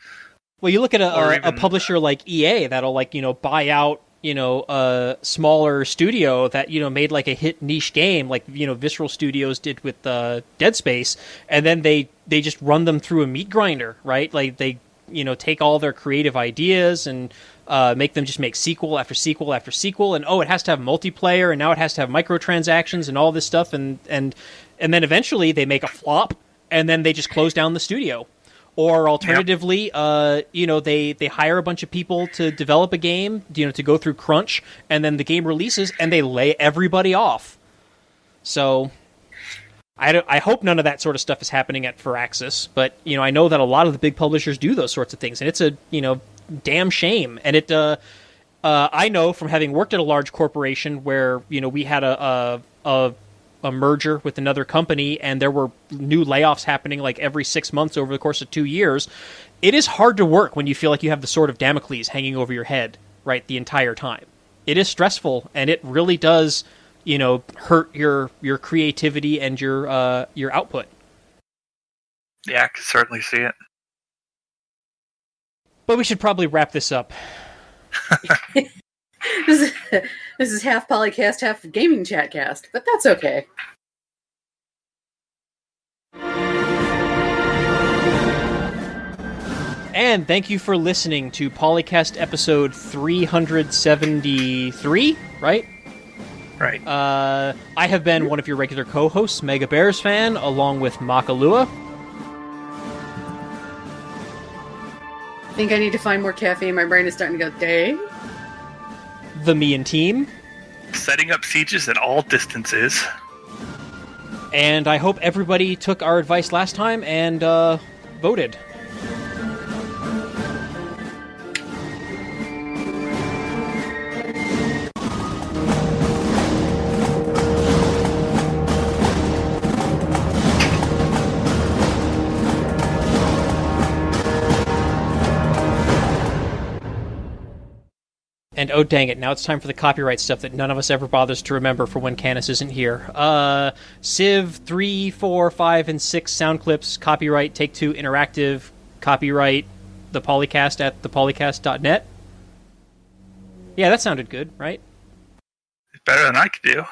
Well, you look at a publisher like EA that'll buy out a smaller studio that made like a hit niche game like Visceral Studios did with Dead Space, and then they just run them through a meat grinder, right? Like they take all their creative ideas and make them just make sequel after sequel after sequel, and it has to have multiplayer, and now it has to have microtransactions and all this stuff, and then eventually they make a flop, and then they just close down the studio. Or alternatively, they hire a bunch of people to develop a game, to go through crunch, and then the game releases, and they lay everybody off. So I hope none of that sort of stuff is happening at Firaxis, but I know that a lot of the big publishers do those sorts of things, and it's a damn shame. And it I know from having worked at a large corporation where we had a merger with another company, and there were new layoffs happening like every 6 months over the course of 2 years. It is hard to work when you feel like you have the sword of Damocles hanging over your head, right, the entire time. It is stressful, and it really does, hurt your creativity and your output. Yeah, I can certainly see it. But we should probably wrap this up. This is half PolyCast, half gaming chatcast, but that's okay. And thank you for listening to PolyCast episode 373, right? Right. I have been one of your regular co-hosts, MegaBearsFan, along with Makahlua. think I need to find more caffeine. My brain is starting to go, Dave? TheMeInTeam. Setting up sieges at all distances. And I hope everybody took our advice last time and voted. And oh dang it, now it's time for the copyright stuff that none of us ever bothers to remember for when Canis isn't here. Civ 3, 4, 5, and 6 sound clips, copyright Take-Two Interactive, copyright the PolyCast at thepolycast.net. Yeah, that sounded good, right? Better than I could do.